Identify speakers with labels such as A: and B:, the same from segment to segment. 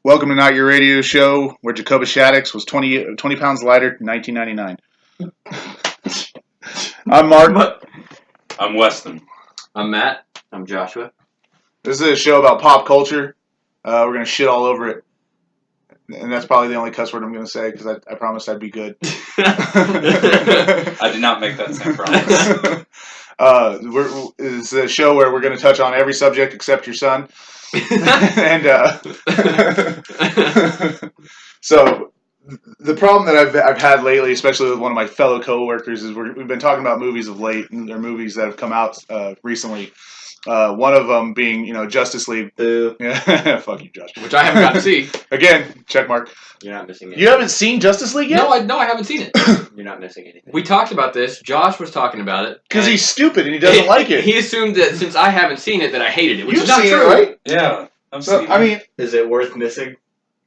A: Welcome to Not Your Radio Show, where Jacoba Shaddix was 20 pounds lighter in 1999. I'm Mark.
B: I'm Weston.
C: I'm Matt. I'm Joshua.
A: This is a show about pop culture. We're going to shit all over it. And that's probably the only cuss word I'm going to say, because I promised I'd be good.
B: I did not make that same promise.
A: It's a show where we're going to touch on every subject except your son. And so the problem that I've had lately, especially with one of my fellow coworkers, is we've been talking about movies of late, and they're movies that have come out recently. One of them being, Justice League. Yeah, fuck you, Josh.
C: Which I haven't got to see.
A: Again, check mark.
C: You're not missing anything.
A: You haven't seen Justice League yet?
C: No, I haven't seen it.
D: You're not missing anything.
C: We talked about this. Josh was talking about it.
A: Because he's stupid and he doesn't like it.
C: He assumed that since I haven't seen it, that I hated it, which
A: You've
C: is not
A: seen
C: true.
A: it, right?
B: Yeah.
D: Is it worth missing?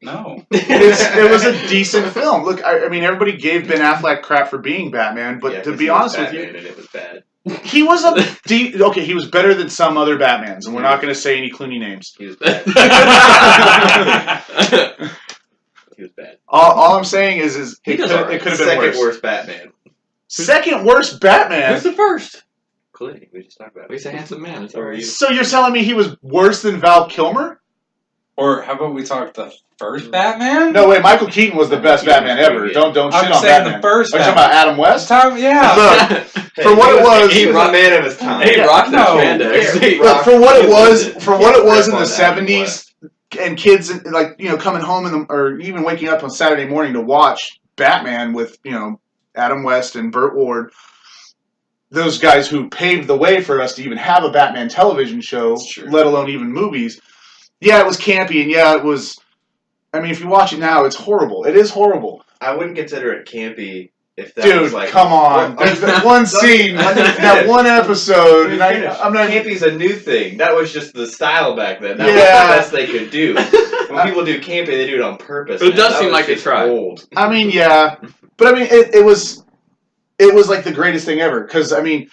B: No.
A: It was a decent film. Look, I mean, everybody gave Ben Affleck crap for being Batman, but to be honest with you,
D: and it was bad.
A: he was okay. He was better than some other Batmans, and we're not going to say any Clooney names.
D: He was bad. He was bad.
A: All I'm saying is it could have been
D: Second
A: worse.
D: worst Batman.
A: Second worst Batman.
C: Who's the first?
D: Clooney. We just talked about
C: He's a handsome man. It's all right.
A: So you're telling me he was worse than Val Kilmer?
B: Or how about we talk the first Batman?
A: No way. Michael Keaton was the best Batman ever. Don't shit
B: I'm
A: on
B: saying
A: Batman.
B: the first
A: Are you talking about Adam West?
B: Yeah.
A: Look, for what it was,
D: He was a man of his time.
C: He rocked that
B: No.
C: spandex.
A: look, for what it was in the
D: on Adam
A: 70s,
D: West.
A: and kids coming home or even waking up on Saturday morning to watch Batman with Adam West and Burt Ward, those guys who paved the way for us to even have a Batman television show, let alone even movies. Yeah, it was campy, and yeah, it was. I mean, if you watch it now, it's horrible. It is horrible.
D: I wouldn't consider it campy if that
A: Dude,
D: was like.
A: come on. There's that one scene, that one episode, and I'm not.
D: Campy's a new thing. That was just the style back then. That was
A: Yeah.
D: the best they could do. When people do campy, they do it on purpose.
C: It does
D: That
C: seem
D: was
C: like they
D: just
C: tried.
D: Old.
A: I mean, yeah, but I mean, it was like the greatest thing ever. Because I mean,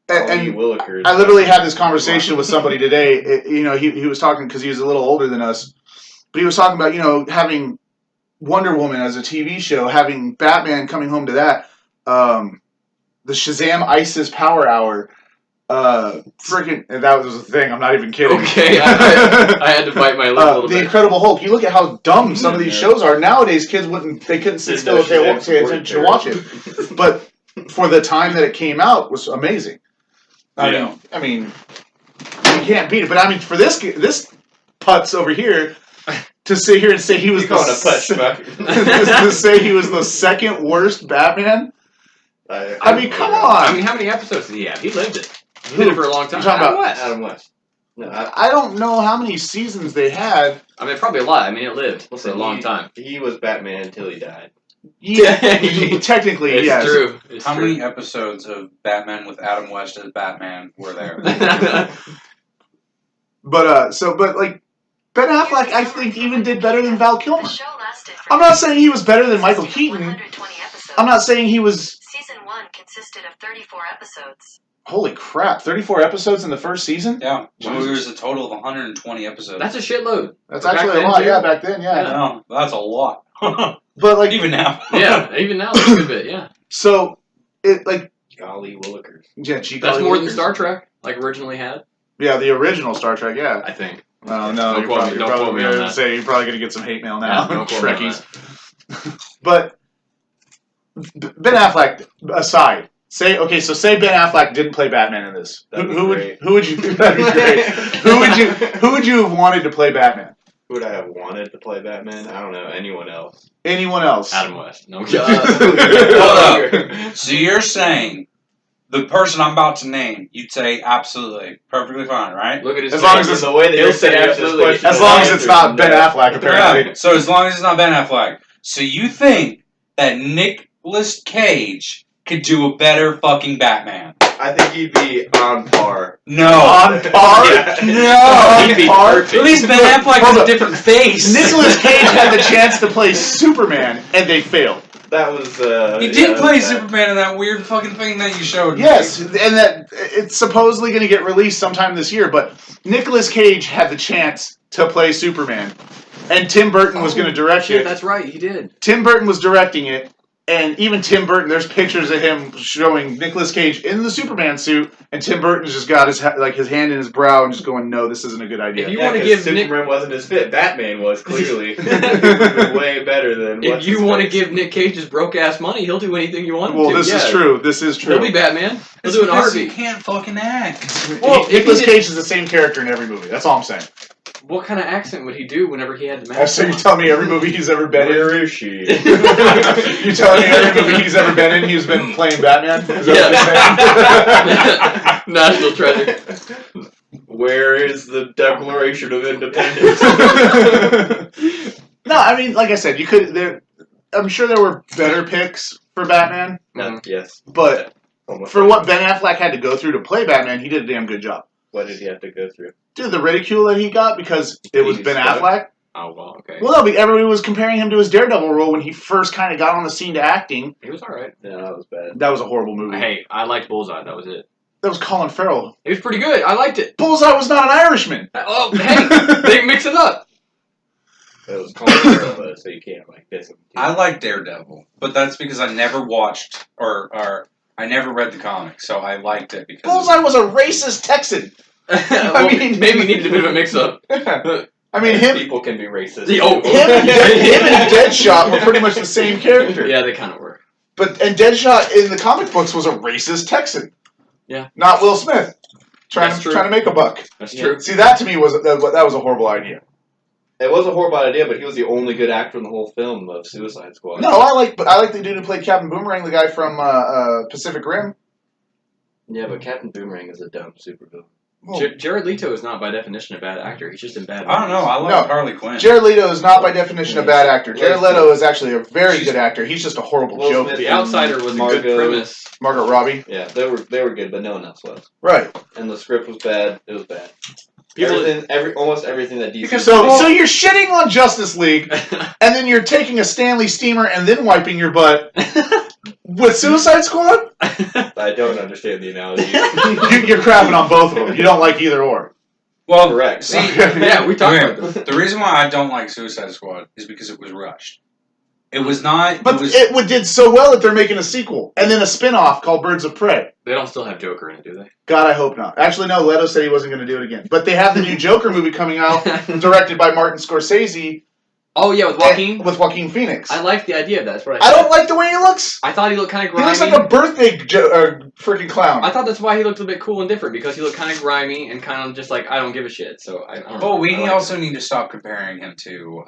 A: and
D: Willikers.
A: I literally had this conversation with somebody today. He was talking because he was a little older than us, but he was talking about having Wonder Woman as a TV show, having Batman coming home to that, the Shazam ISIS Power Hour, freaking that was a thing. I'm not even kidding.
C: Okay, I had to bite my lip a little
A: The
C: bit.
A: Incredible Hulk. You look at how dumb some of these shows are nowadays. Kids couldn't sit still if they won't pay attention to watch it. But for the time that it came out, was amazing. I mean, you can't beat it. But I mean, for this putz over here to sit here and say he was to say he was the second worst Batman. I mean, come on.
C: I mean, how many episodes did he have? He lived it. He did it for a long time.
A: You're talking about
D: Adam West. No,
A: I don't know how many seasons they had.
C: I mean, probably a lot. I mean, it lived for a long time.
D: He was Batman until he died.
A: Yeah, technically,
C: It's
A: yes.
C: true.
B: How many episodes of Batman with Adam West as Batman were there?
A: But like Ben Affleck, I think even did better than Val Kilmer. I'm not saying he was better than Michael Keaton. I'm not saying he was.
E: Season 1 consisted of 34 episodes.
A: Holy crap! 34 episodes in the first season.
B: Yeah. So there was a total of 120 episodes.
C: That's a shitload.
A: That's
C: Back
A: actually a
C: then,
A: lot.
C: too.
A: Yeah, back then, yeah.
B: No, that's a lot.
A: But like
B: Even now.
C: Yeah, even now, it's a good bit, yeah.
A: so, it like
D: Golly Willikers.
A: yeah, gee,
C: That's
A: golly
C: more than
A: willikers.
C: Star Trek, like originally had,
A: Yeah, the original Star Trek. Yeah.
C: I think.
A: Oh no,
C: Don't quote me, don't quote me on that.
A: You're probably gonna get some hate mail now,
C: Yeah, don't quote me on
A: Trekkies. But Ben Affleck aside, say Ben Affleck didn't play Batman in this.
D: That'd be
A: Who
D: great.
A: would you? That'd be great. Who would you have wanted to play Batman?
D: Who would I have wanted to play Batman? I don't know. Anyone else?
A: Anyone else?
C: Adam West. No.
B: Hold up. So you're saying the person I'm about to name, you'd say absolutely, perfectly fine, right?
C: Look at his
A: As long
C: face.
A: as it's
D: the way that
C: He'll
D: you're
C: say
D: setting up this
C: absolutely.
D: question.
A: As long as it's not Ben Affleck, apparently.
B: Yeah. So as long as it's not Ben Affleck. So you think that Nicolas Cage could do a better fucking Batman?
D: I think he'd be on par.
B: No.
A: On par?
D: Yeah.
B: No.
C: He'd be
A: On par?
C: perfect.
B: At least Ben Affleck has a different face.
A: Nicolas Cage had the chance to play Superman, and they failed.
D: That was.
B: He did play Superman in that weird fucking thing that you showed me.
A: Yes, and that it's supposedly going to get released sometime this year. But Nicolas Cage had the chance to play Superman, and Tim Burton was going to direct
C: Shit,
A: it.
C: that's right, he did.
A: Tim Burton was directing it, and even Tim Burton, there's pictures of him showing Nicolas Cage in the Superman suit, and Tim Burton's just got his hand in his brow and just going, "No, this isn't a good idea."
C: If you want to give
D: Superman wasn't as fit, Batman was clearly way better than.
C: If you want to give Nick Cage his broke ass money, he'll do anything you want him to.
A: Well, this is true. This is true.
C: He'll be Batman. He'll
B: It's
C: do an
B: because
C: Harvey.
B: he can't fucking act.
A: Well,
C: If
A: Nicolas
C: he did-
A: Cage is the same character in every movie. That's all I'm saying.
C: What kind of accent would he do whenever he had the mask?
A: So you tell me every movie he's ever been in?
D: Where is she?
A: You telling me every movie he's ever been in, he's been playing Batman? Is that
C: National treasure.
D: Where is the Declaration of Independence?
A: No, I mean, like I said, you could. I'm sure there were better picks for Batman,
D: Yes.
A: but
D: Almost
A: for what Ben Affleck had to go through to play Batman, he did a damn good job.
D: What did he have to go through?
A: Dude, the ridicule that he got because it was
D: He's
A: Ben
D: stuck.
A: Affleck.
C: Oh, well, okay.
A: Well, no, everybody was comparing him to his Daredevil role when he first kind of got on the scene to acting.
C: He was alright.
D: Yeah, that was bad.
A: That was a horrible movie.
C: Hey, I liked Bullseye. That was it.
A: That was Colin Farrell.
C: It was pretty good. I liked it.
A: Bullseye was not an Irishman.
C: Oh, hey, they mix it up.
D: It was Colin Farrell, though, so you can't like diss him.
B: I like Daredevil, but that's because I never watched or I never read the comics, so I liked it because
A: Bullseye was a racist Texan.
C: Well,
A: mean-
C: maybe needed a bit of a mix-up.
A: I mean, him
D: People can be racist.
C: Oh.
A: him and Deadshot were pretty much the same character.
C: Yeah, they kind of were.
A: And Deadshot in the comic books was a racist Texan.
C: Yeah.
A: Not Will Smith. Trying
C: That's true.
A: to make a buck.
C: That's
D: Yeah.
C: true.
A: See, that to me was that was a horrible idea.
D: It was a horrible idea, but he was the only good actor in the whole film of Suicide Squad.
A: No, I like the dude who played Captain Boomerang, the guy from Pacific Rim.
D: Yeah, but Captain Boomerang is a dumb supervillain.
A: Well,
C: Jared Leto is not by definition a bad actor. He's just in bad.
B: I don't know. I like
A: No.
B: Harley Quinn.
A: Jared Leto is not by definition a bad actor. Jared Leto is actually a very good actor. He's just a horrible
D: Will
A: joke.
D: Smith
C: The Outsider was a good
D: Margot.
C: premise.
A: Margot Robbie.
D: Yeah, they were good, but no one else was.
A: Right.
D: And the script was bad. It was bad.
C: People-
D: Almost everything that DC.
B: Because-
A: So you're shitting on Justice League, and then you're taking a Stanley steamer and then wiping your butt with Suicide Squad?
D: I don't understand the analogy.
A: You're crapping on both of them. You don't like either or.
B: Well,
D: Correct.
B: see,
C: Yeah, we talked
B: okay,
C: about this.
B: the reason why I don't like Suicide Squad is because it was rushed. It was not.
A: But
B: it was,
A: it did so well that they're making a sequel and then a spin-off called Birds of Prey.
C: They don't still have Joker in it, do they?
A: God, I hope not. Actually, no. Leto said he wasn't going to do it again. But they have the new Joker movie coming out, directed by Martin Scorsese.
C: Oh yeah, with Joaquin.
A: With Joaquin Phoenix.
C: I like the idea of that. That's what
A: I
C: I said.
A: don't like the way he looks.
C: I thought he looked kind of
A: He
C: grimy.
A: looks like a birthday freaking clown.
C: I thought that's why he looked a bit cool and different, because he looked kind of grimy and kind of just like, I don't give a shit. So I don't know.
B: Oh, we
C: I like
B: also need to stop comparing him to.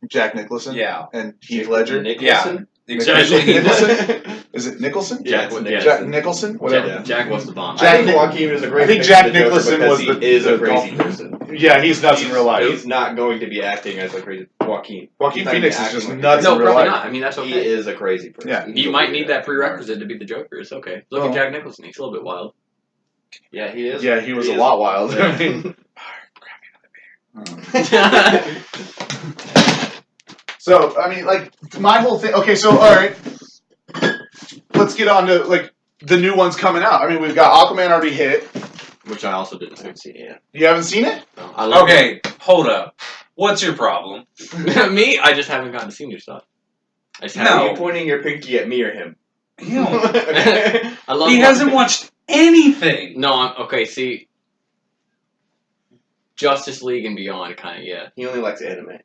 A: Jack Nicholson.
B: Yeah,
A: And Heath Ledger.
D: Nicholson?
B: exactly.
A: Nicholson? Is it Nicholson?
C: Jack,
D: Yeah.
A: Jack Nicholson? Whatever.
C: Jack was the bomb.
A: Jack
D: I think Joaquin is a great.
A: I think
D: fit
A: Jack
D: for the Joker
A: Nicholson
D: because
A: was
D: he
A: the-
D: is a
A: the
D: crazy
A: golfer.
D: person.
A: Yeah, he's nuts in real life.
D: He's not going to be acting as a crazy Joaquin.
A: Joaquin
D: He's not
A: Phoenix
D: gonna
A: is
D: act
A: just
D: like
A: nuts
C: No,
A: in real
C: probably
A: life.
C: not. I mean, that's okay.
D: He is a crazy person.
A: Yeah.
C: He might need that prerequisite to be the Joker. It's okay. Look
A: Well-
C: at Jack Nicholson. He's a little bit wild.
D: Yeah, he is.
A: Yeah, he was a
D: is.
A: lot wild. I mean, so, I mean, like, my whole thing... Okay, so, all right. Let's get on to, like, the new ones coming out. I mean, we've got Aquaman already hit.
C: Which I also didn't
D: I haven't seen it yet.
A: You haven't seen it?
C: No, I love
B: Okay, hold up. What's your problem?
C: it. Me? I just haven't gotten to see new stuff. I just
B: No.
C: haven't.
D: Are you pointing your pinky at me or him?
B: You know,
C: I love
B: he hasn't watched anything.
C: No, okay, see. Justice League and Beyond, kind of, yeah.
D: He only likes anime.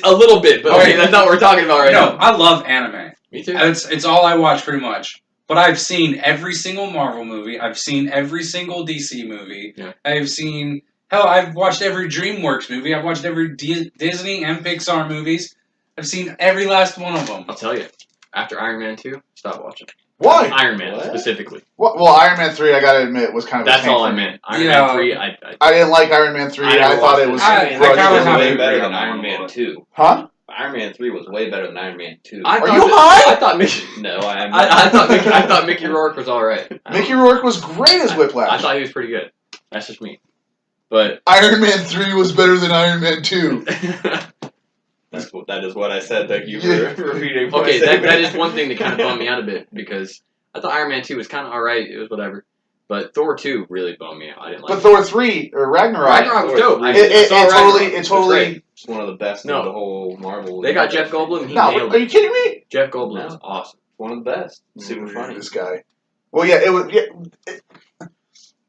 C: A little bit, but okay,
B: Okay.
C: that's not what we're talking about right
B: No,
C: now.
B: I love anime.
C: Me too.
B: It's all I watch pretty much. But I've seen every single Marvel movie. I've seen every single DC movie.
C: Yeah.
B: I've seen... Hell, I've watched every DreamWorks movie. I've watched every Disney and Pixar movies. I've seen every last one of them.
C: I'll tell you. After Iron Man 2, stop watching.
A: Why?
C: Iron Man,
D: What?
C: specifically.
A: Well, Iron Man 3, I gotta admit, was kind of a
C: That's
A: tank
C: all
A: for
C: I
A: me.
C: meant. Iron
B: Yeah.
C: Man 3,
A: I didn't like Iron Man 3.
C: I never
A: I thought it
C: watched
A: was...
B: it. I
D: It
B: kinda
D: was
B: have
D: way
B: to
D: better
B: agree
D: than
B: on
D: Iron
B: that
D: Man
B: one.
D: 2.
A: Huh?
D: Iron Man 3 was way better than Iron Man 2.
C: I
A: Are
C: thought
A: you
C: that-
A: high?
C: I thought Mickey...
D: No, I am
C: I thought Mickey Rourke was alright.
A: Mickey Rourke was great as Whiplash.
C: I thought he was pretty good. That's just me. But...
A: Iron Man 3 was better than Iron Man 2.
D: That is what I said. Thank you
A: Yeah.
D: for repeating what
C: Okay,
D: I said.
C: that is one thing that kind of bummed me out a bit, because I thought Iron Man 2 was kind of alright, it was whatever. But Thor 2 really bummed me out. I didn't like
A: But
C: it.
A: Thor 3, or Ragnarok,
C: Ragnarok was dope. I
A: it
C: saw Ragnarok.
A: totally
C: It was great.
D: It's one of the best
C: No.
D: of the whole Marvel.
C: They got Jeff Goldblum. He
A: No,
C: nailed
A: are you
C: it.
A: kidding me?
C: Jeff Goldblum is
D: No.
C: awesome.
D: One of the best. Super funny.
A: This guy. Well, yeah, it was. Yeah,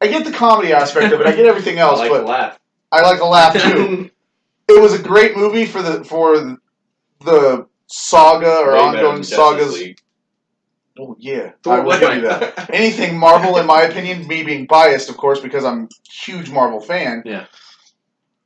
A: I get the comedy aspect of it. I get everything else,
D: I like
A: but
D: to laugh.
A: I like a laugh too. It was a great movie for the saga or
D: Way better
A: ongoing
D: than Justice
A: sagas.
D: League.
A: Oh yeah,
C: Thor
A: I will
C: was
A: give you that. Anything Marvel, in my opinion, me being biased, of course, because I'm a huge Marvel fan,
C: Yeah.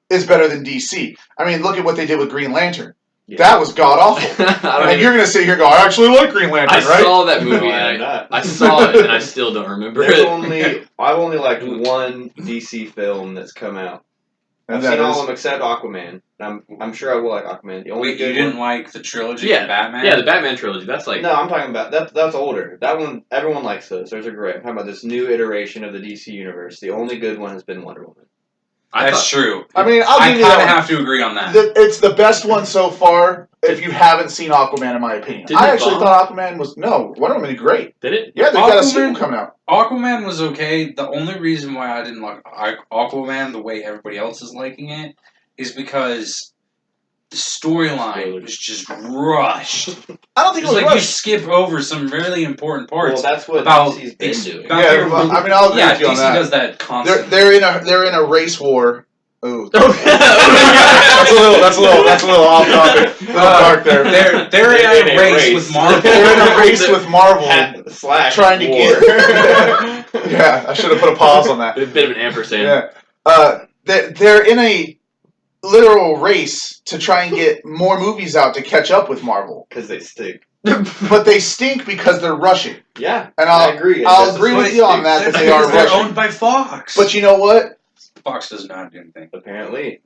A: is better than DC. I mean, look at what they did with Green Lantern.
D: Yeah.
A: That was god awful. And you're gonna sit here and go, I actually like Green Lantern,
C: I
A: right?
C: saw that movie.
D: No, I
C: and
D: am not.
C: I saw it, and I still don't remember it.
D: I've only liked one DC film that's come out.
A: And
D: I've
A: that
D: seen all
A: is-
D: of them except Aquaman. I'm sure I will like Aquaman. The only
B: Wait, you
D: good
B: didn't
D: one.
B: like the trilogy
C: Yeah,
B: of Batman?
C: Yeah, the Batman trilogy. That's like
D: No, I'm talking about that's older. That one, everyone likes those. Those are great. I'm talking about this new iteration of the DC universe. The only good one has been Wonder Woman.
B: That's true.
A: I mean, I'll
B: I
A: give you
B: kind of
A: that.
B: have to agree on that.
A: It's the best one so far. If you haven't seen Aquaman, in my opinion,
C: Didn't
A: I
C: it
A: actually
C: bomb?
A: thought Aquaman was Wonder Woman did great.
C: Did it?
A: Yeah, they got a
B: Aquaman-
A: sequel coming out.
B: Aquaman was okay. The only reason why I didn't like Aquaman the way everybody else is liking it is because the storyline was just rushed.
A: I don't think
B: It's
A: it was
B: like you
A: rushed.
B: skip over some really important
D: Well,
B: parts.
D: that's what
B: about
D: DC's been doing.
B: about
A: Yeah,
B: their-
A: well, I mean, I'll agree
B: yeah,
A: with you on
B: DC
A: that.
B: does that constantly.
A: They're in a race war. Ooh.
C: Okay.
A: that's a little off topic. A little dark there.
B: They're in a race with Marvel.
A: They're in a race with Marvel,
D: Slash
A: trying to
D: war.
A: get. Yeah, I should have put a pause on that.
C: A bit of an ampersand.
A: Yeah, they're in a literal race to try and get more movies out to catch up with Marvel,
D: Because they stink.
A: but they stink because they're rushing.
D: Yeah,
A: And
D: I agree.
A: I'll agree with you on that. That they are
B: They're
A: rushing.
B: owned by Fox.
A: But you know what?
B: Fox doesn't know how to do anything.
D: Apparently.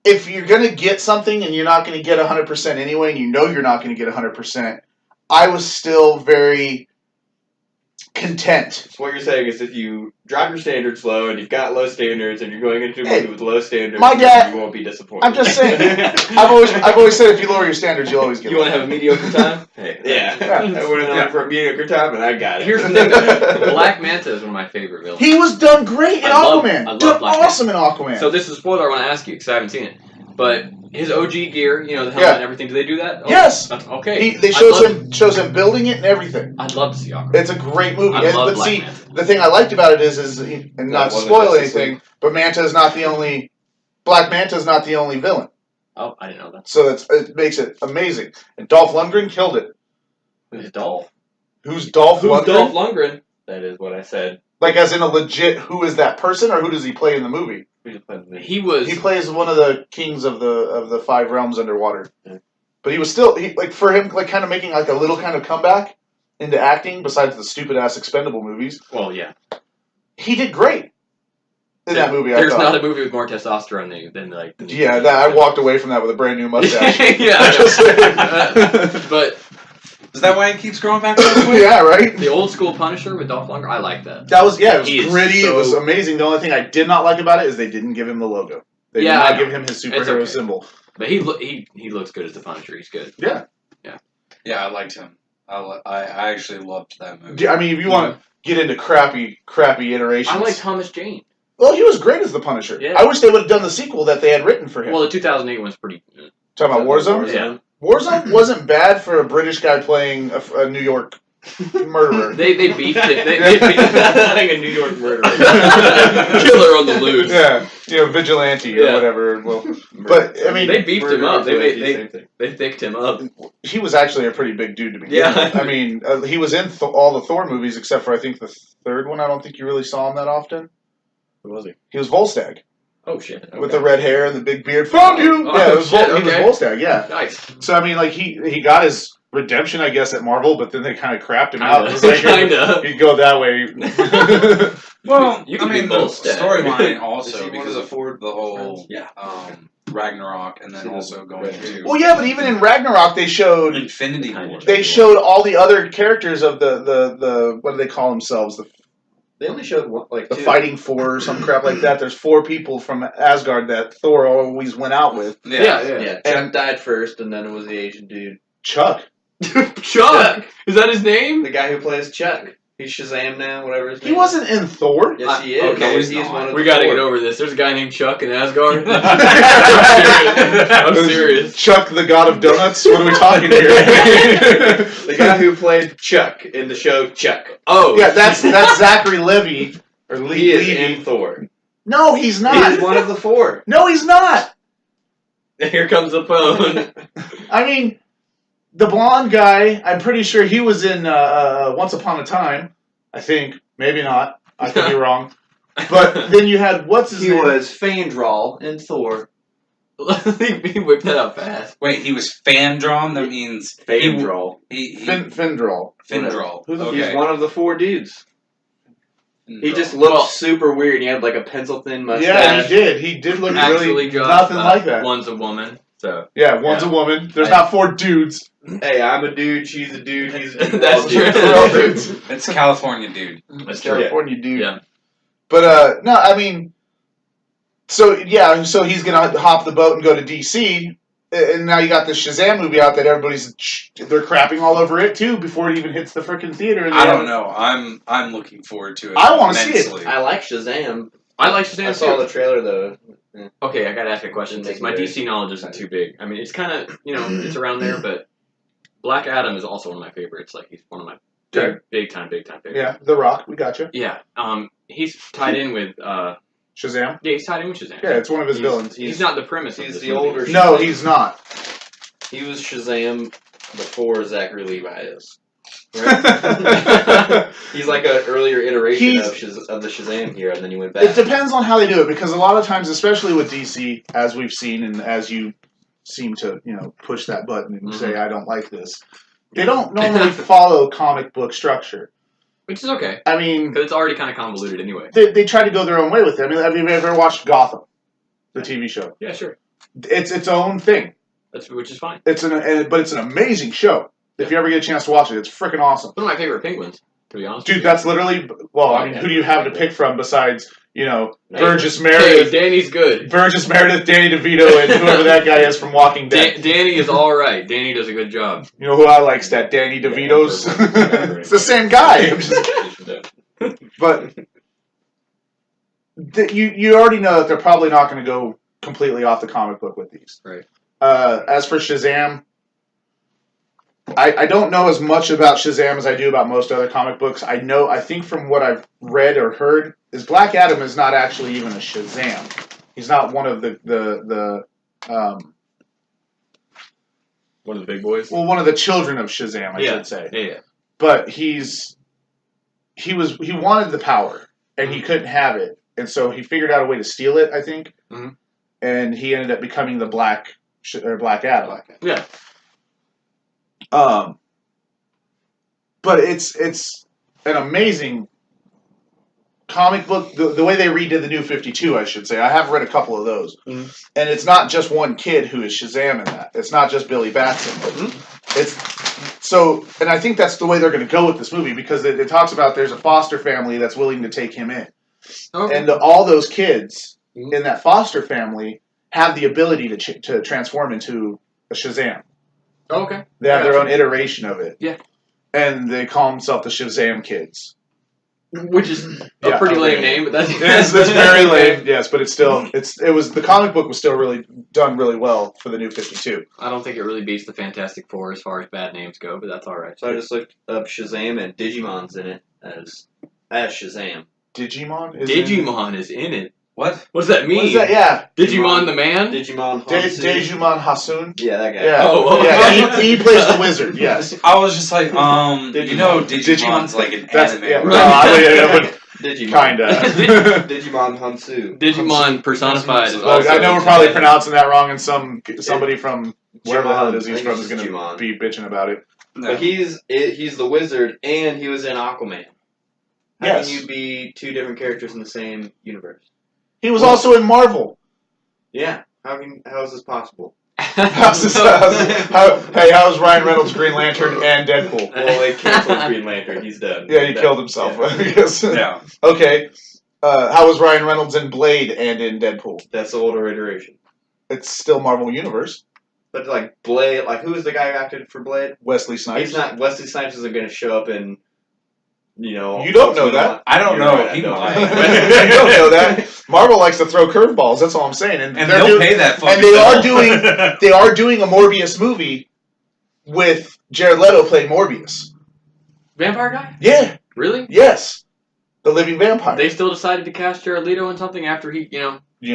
A: If you're going to get something and you're not going to get 100% anyway, and you know you're not going to get 100%, I was still very content.
D: So what you're saying is if you drop your standards low and you've got low standards and you're going into a movie with low standards,
A: my dad-
D: you won't be disappointed.
A: I'm just saying. I've always said if you lower your standards, you'll always get.
D: You want to have a mediocre time?
C: Hey.
D: Yeah.
A: Yeah.
D: I went in there for a mediocre time and I got it.
C: Here's the thing. Black Manta is one of my favorite villains.
A: He was done great in
C: I love
A: Aquaman.
C: Black
A: Awesome in Aquaman.
C: So this is a spoiler I want to ask you because I haven't seen it. But his OG gear, you know, the helmet
A: Yeah.
C: and everything, do they do that? Oh,
A: Yes.
C: Okay.
A: They shows him building it and everything.
C: I'd love to see Aquaman.
A: It's a great movie.
C: I love
A: But
C: Black
A: see,
C: Manta.
A: the thing I liked about it is and not to
D: wasn't
A: spoil
D: Justice
A: anything, but Manta is not the only. Black Manta is not the only villain.
C: Oh, I didn't know that.
A: So it makes it amazing. And Dolph Lundgren killed it.
C: Who's Dolph?
A: Who's Dolph
C: Who's
A: Lundgren?
C: Dolph Lundgren?
D: That is what I said.
A: Like as in a legit, who is that person, or who does he play in the movie?
D: We just played the
C: He was.
A: He plays one of the kings of the five realms underwater.
D: Yeah.
A: But he was still for him kind of making like a little kind of comeback into acting besides the stupid ass Expendable movies.
C: Well, yeah.
A: He did great in that movie.
C: There's
A: I thought.
C: not a movie with more testosterone than like. The
A: Yeah, I walked away from that with a brand new mustache.
C: Yeah, I
A: Just
C: know.
A: saying.
C: But
B: Is that why it keeps growing back so quick?
A: Yeah, right.
C: the old school Punisher with Dolph Lundgren, I like that.
A: That was it was
C: He is
A: gritty.
C: so-
A: It was amazing. The only thing I did not like about it is they didn't give him the logo. They
C: Yeah,
A: did
C: I
A: not
C: know.
A: give him his
C: It's
A: superhero
C: okay.
A: symbol.
C: But he looks good as the Punisher. He's good.
A: Yeah.
B: Yeah, I liked him. I actually loved that movie.
A: I mean, if you want to get into crappy iterations,
C: I like Thomas Jane.
A: Well, he was great as the Punisher.
C: Yeah.
A: I wish they would have done the sequel that they had written for him.
C: Well, the 2008 one's pretty.
A: Talking about Warzone?
C: Yeah.
A: Warzone wasn't bad for a British guy playing a New York murderer.
C: They beefed it. They beefed
D: playing a New York murderer.
C: Killer on the loose.
A: Yeah, vigilante or
C: Yeah.
A: whatever. Well, but I mean,
C: They beefed him up.
D: Same thing.
C: They thicked him up.
A: he was actually a pretty big dude to begin
C: Yeah.
A: with. I mean, he was in all the Thor movies except for I think the third one. I don't think you really saw him that often.
C: Who was he?
A: He was Volstagg
C: Oh shit. Okay.
A: with the red hair and the big beard. Found you.
C: Oh,
A: Yeah, it was
C: shit,
A: he
C: okay.
A: was Volstagg. Yeah.
C: Nice.
A: So I mean, like he got his redemption, I guess, at Marvel, but then they kind of crapped him out. It was like,
C: Kinda.
A: he'd go that way.
B: Well,
C: You
B: I
C: can be
B: mean, the
C: Volstagg.
B: storyline
D: Is
B: also
D: he one
B: because
D: of the
B: of
D: four
B: the whole
C: Yeah.
B: Ragnarok, and then
D: See,
B: also going
D: Red-
B: to
A: Well, yeah, but even in Ragnarok, they showed
B: Infinity
C: Kinda.
B: War.
A: they showed all the other characters of the what do they call themselves?
D: They only showed one, like
A: The
D: two.
A: Fighting Four or some crap like that. There's 4 people from Asgard that Thor always went out with.
C: Yeah.
D: Yeah, Chuck died first, and then it was the Asian dude.
A: Chuck.
C: Chuck. Is that his name?
D: The guy who plays Chuck. He's Shazam now, whatever his name
A: He wasn't in Thor.
D: Yes, he is.
C: Okay,
D: He's one of
C: We
D: the
C: gotta
D: four.
C: get over this. There's a guy named Chuck in Asgard. I'm serious.
A: Chuck, the God of Donuts. What are we talking here?
D: The guy who played Chuck in the show Chuck.
C: Oh,
A: Yeah, that's Zachary Levy or
D: He is
A: Levy.
D: in Thor.
A: No, he's
D: He
A: not.
D: is one of the four.
A: No, he's not.
C: Here comes the phone.
A: I mean, the blonde guy. I'm pretty sure he was in Once Upon a Time. I think maybe not. I could be wrong. But then you had what's his
D: He
A: name?
D: was Fandral in Thor.
C: He whipped that out fast.
B: Wait, he was fan drawn? That means
D: Fandral.
B: he
A: Findral.
B: Findral.
A: Who the-
B: Okay.
D: He's one of the four dudes. He
B: Findral.
D: just looked
C: Well-
D: super weird. He had like a pencil thin mustache.
A: Yeah, he did. He did look
C: Actually,
A: really
C: Josh,
A: nothing like that.
C: One's a woman, so
A: Yeah, one's a woman. There's not four dudes.
D: Hey, I'm a dude. She's a dude. He's a dude.
C: That's
D: All
C: true.
D: dudes.
A: They're all dudes.
B: It's California, dude.
C: that's true.
A: California dude.
C: Yeah.
A: But no, I mean, so yeah, so he's gonna hop the boat and go to DC, and now you got this Shazam movie out that they're crapping all over it too before it even hits the freaking theater. And
B: I don't know. I'm looking forward to it.
A: I wanna see it.
B: immensely.
D: I like Shazam.
C: I like Shazam
D: I saw
C: too.
D: the trailer though.
C: Okay, I gotta ask a question since my DC knowledge isn't too big. I mean, it's kind of, it's around there, but Black Adam is also one of my favorites. Like, he's one of my
A: Okay.
C: big time favorites.
A: Yeah, The Rock, we got you.
C: Yeah. He's tied in with,
A: Shazam.
C: yeah, he's tied in with Shazam.
A: Yeah, it's one of his villains.
C: He's not the premise of
D: He's
C: this
D: the
C: movie.
D: older.
A: No,
D: Shazam.
A: he's not.
D: He was Shazam before Zachary Levi is.
A: It
D: He's like an earlier iteration
A: He's-
D: of the Shazam here, and then he went back.
A: depends on how they do it because a lot of times, especially with DC, as we've seen and as you seem to push that button and say I don't like this, they don't normally follow comic book structure.
C: Which is okay,
A: I mean,
C: because it's already kind of convoluted anyway.
A: they try to go their own way with it. I mean, have you ever watched Gotham, the TV show?
C: Yeah, sure.
A: It's its own thing.
C: Which is fine.
A: But it's an amazing show. If you ever get a chance to watch it, it's freaking awesome.
C: One of my favorite penguins, to be honest.
A: Dude,
C: with
A: that's literally I mean, who do you have to pick from besides Burgess
C: you. Hey,
A: Meredith,
C: Danny's good.
A: Danny DeVito, and whoever that guy is from Walking Dead?
C: Danny is all right. Danny does a good job.
A: You know who I likes? That Danny DeVito's. It's the same guy. But you already know that they're probably not going to go completely off the comic book with these.
C: Right.
A: As for Shazam, I don't know as much about Shazam as I do about most other comic books. I think from what I've read or heard, is Black Adam is not actually even a Shazam. He's not one of the
C: One of the big boys.
A: one of the children of Shazam, I should say.
C: Yeah.
A: But he wanted the power and he couldn't have it, and so he figured out a way to steal it, I think.
C: Mm-hmm.
A: And he ended up becoming the Black Adam.
C: Yeah.
A: But it's an amazing comic book. The way they redid the New 52, I should say. I have read a couple of those.
C: Mm-hmm.
A: And it's not just one kid who is Shazam in that. It's not just Billy Batson.
C: Mm-hmm.
A: And I think that's the way they're going to go with this movie because it talks about there's a foster family that's willing to take him in.
C: Okay.
A: And all those kids
C: Mhm.
A: in that foster family have the ability to transform into a Shazam.
C: Okay.
A: They have their
C: Gotcha.
A: own iteration of it.
C: Yeah.
A: And they call themselves the Shazam Kids.
C: Which is a
A: Yeah,
C: pretty
A: okay.
C: lame name, but that's
A: It's very lame, yes, but the comic book was still really done really well for the New 52.
C: I don't think it really beats the Fantastic Four as far as bad names go, but that's all right.
D: So I just looked up Shazam, and Digimon's in it as Shazam.
A: Digimon? Is
C: Digimon is in it.
B: What?
C: What does that mean?
A: What is that? Yeah.
C: Digimon the man?
D: Digimon.
A: Digimon Hasun?
D: Yeah, that guy.
A: Yeah.
C: Oh,
A: Yeah, he plays the wizard, yes.
B: I was just like, Digimon's
A: Digimon.
B: like an
A: That's,
B: anime.
A: yeah,
B: right?
A: no, I would
D: Digimon.
A: kinda.
D: Digimon Hansu.
C: Digimon personified is
B: Well,
C: also
A: I know we're probably pronouncing that wrong, and somebody from wherever the hell it is
D: I
A: he's
D: think
A: from
D: it's
A: is going
D: Jumon.
A: to be bitching about it.
B: No.
D: But he's the wizard, and he was in Aquaman. How
A: Yes.
D: can you be two different characters in the same universe?
A: He was also in Marvel.
D: Yeah. How is this possible?
A: How's Ryan Reynolds Green Lantern and Deadpool?
D: Well, they canceled Green Lantern. He's done.
A: Yeah, he killed himself.
D: Yeah.
A: I guess.
B: Yeah.
A: Okay. How was Ryan Reynolds in Blade and in Deadpool?
D: That's the older iteration.
A: It's still Marvel Universe.
D: But like Blade, like who is the guy who acted for Blade?
A: Wesley Snipes.
D: He's not. Wesley Snipes isn't going to show up in You know,
A: You don't know that.
B: I don't
D: You're
B: know.
D: right, I
B: He
D: don't.
B: might.
A: You don't know that. Marvel likes to throw curveballs. That's all I'm saying.
B: And
A: they're
B: they'll pay that fucking
A: And they are
B: bill.
A: they are doing a Morbius movie with Jared Leto playing Morbius.
C: Vampire guy?
A: Yeah.
C: Really?
A: Yes. The living vampire.
C: They still decided to cast Jared Leto in something after he,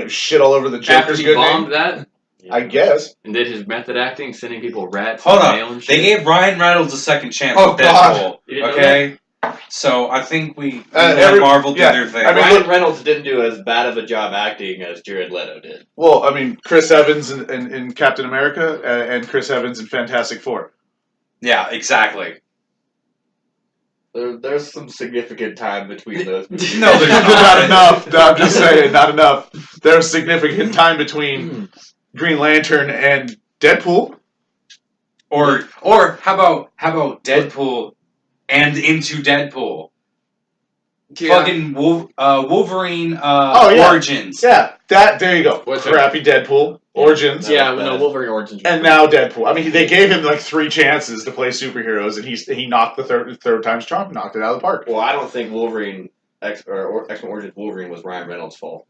A: shit all over the
C: after
A: Joker's
C: he
A: good
C: bombed
A: name.
C: that
A: I guess.
C: and did his method acting, sending people rats
B: Hold
C: in the
B: on.
C: mail and
B: They
C: shit.
B: gave Ryan Reynolds a second chance
A: Oh,
B: with
A: God.
B: Deadpool.
C: You didn't know
B: Okay? So I think we let
A: every-
B: Marvel do
A: yeah,
B: their thing.
A: I mean,
D: Ryan Reynolds didn't do as bad of a job acting as Jared Leto did.
A: Well, I mean, Chris Evans in Captain America and Chris Evans in Fantastic Four.
B: Yeah, exactly.
D: There's some significant time between those movies.
B: No, there's
A: Not enough. No, I'm just saying, not enough. There's significant time between Green Lantern and Deadpool.
B: Or how about Deadpool and into Deadpool? Fucking Wolverine
A: yeah.
B: Origins.
A: Yeah, there you go.
C: What's
A: Crappy Deadpool Origins.
C: Yeah,
D: That was
C: no,
D: bad.
C: Wolverine Origins.
A: And now Deadpool. I mean, they gave him like 3 chances to play superheroes, and he knocked the third time's charm, knocked it out of the park.
D: Well, I don't think Wolverine X-Men Origins Wolverine was Ryan Reynolds' fault.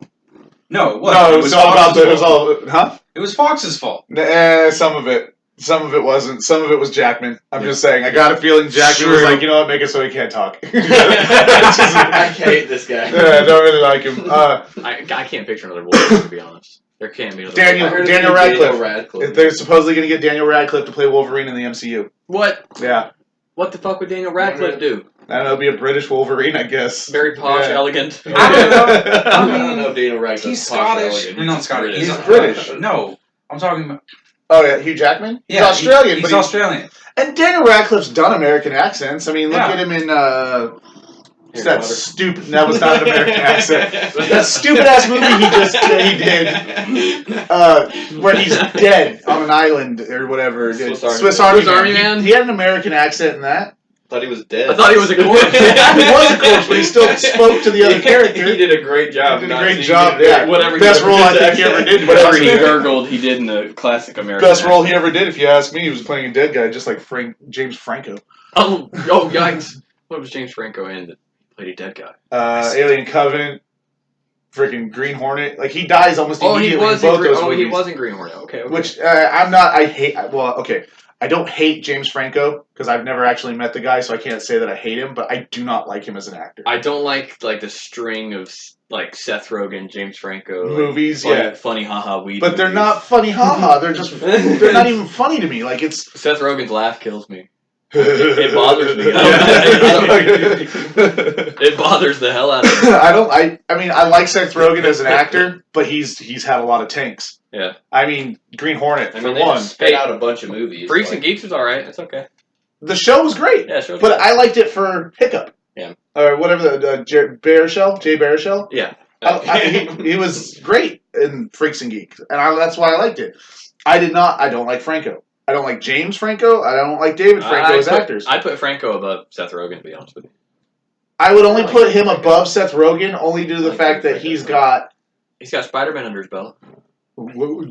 B: No, it wasn't.
A: No, it was all about
B: Fox's fault.
A: It was
B: It was Fox's fault.
A: some of it. Some of it wasn't. Some of it was Jackman. I'm just saying. I got a feeling Jackman was
B: True.
A: like, you know what, make it so he can't talk.
D: I hate this guy.
A: Yeah, I don't really like him.
C: I can't picture another Wolverine, to be honest. There can't be another
A: Daniel-
D: I heard
A: Daniel
D: it's gonna be
A: Radcliffe. They're supposedly going to get Daniel Radcliffe to play Wolverine in the MCU.
C: What?
A: Yeah.
C: What the fuck would Daniel Radcliffe do?
A: I don't know, be a British Wolverine, I guess.
C: Very posh,
A: Yeah.
C: elegant.
B: I don't know.
D: I don't know if Daniel Radcliffe's
B: He's
D: posh
B: Scottish.
D: elegant.
B: Not Scottish.
A: He's British.
B: No, I'm talking about.
A: Oh, yeah, Hugh Jackman? He's
B: Yeah,
A: Australian.
B: He's
A: but
B: Australian.
A: And Daniel Radcliffe's done American accents. I mean, look
B: Yeah.
A: at him in, what's
D: Harry
A: that
D: Potter.
A: stupid, that was not an American accent. That stupid-ass movie he did, where he's dead on an island or whatever.
D: Swiss Army
C: Man.
A: He had an American accent in that.
D: Thought he was dead.
C: I thought he was a corpse.
A: He was a corpse, but he still spoke to the other character.
D: He did a great job.
A: He did a
D: not
A: great
D: seeing
A: job,
D: it.
A: yeah.
C: Whatever
A: Best
C: he
A: role I
C: did.
A: think he ever did.
C: Whatever he gurgled, he did in the classic American.
A: Best role he ever did, if you ask me. He was playing a dead guy, just like James Franco.
C: Oh, yikes. What was James Franco in that played a dead guy?
A: Alien Covenant, freaking Green Hornet. Like, he dies almost
C: He
A: immediately
C: was
A: in both those movies.
C: he was in Green Hornet. Okay.
A: Which, I'm not, I don't hate James Franco, because I've never actually met the guy, so I can't say that I hate him, but I do not like him as an actor.
C: I don't like the string of Seth Rogen, James Franco
A: Movies,
C: funny haha weed.
A: But they're
C: movies.
A: not funny, haha. They're not even funny to me. Like, it's...
C: Seth Rogen's laugh kills me. It bothers me. It bothers the hell out of me.
A: I like Seth Rogen as an actor, but he's had a lot of tanks.
C: Yeah.
A: I mean, Green Hornet, for
D: they
A: one.
D: just spit out a bunch of movies.
C: Freaks and Geeks was alright. It's okay.
A: The show was great.
C: Yeah, sure.
A: But I liked it for Hiccup.
C: Yeah.
A: Or whatever, Jay Baruchel.
C: Yeah.
A: He was great in Freaks and Geeks, and that's why I liked it. I don't like Franco. I don't like James Franco. I don't like David Franco as actors.
C: I put Franco above Seth Rogen, to be honest with you.
A: I would only put him above Seth Rogen only due to the fact that he's got
C: Spider-Man under his belt.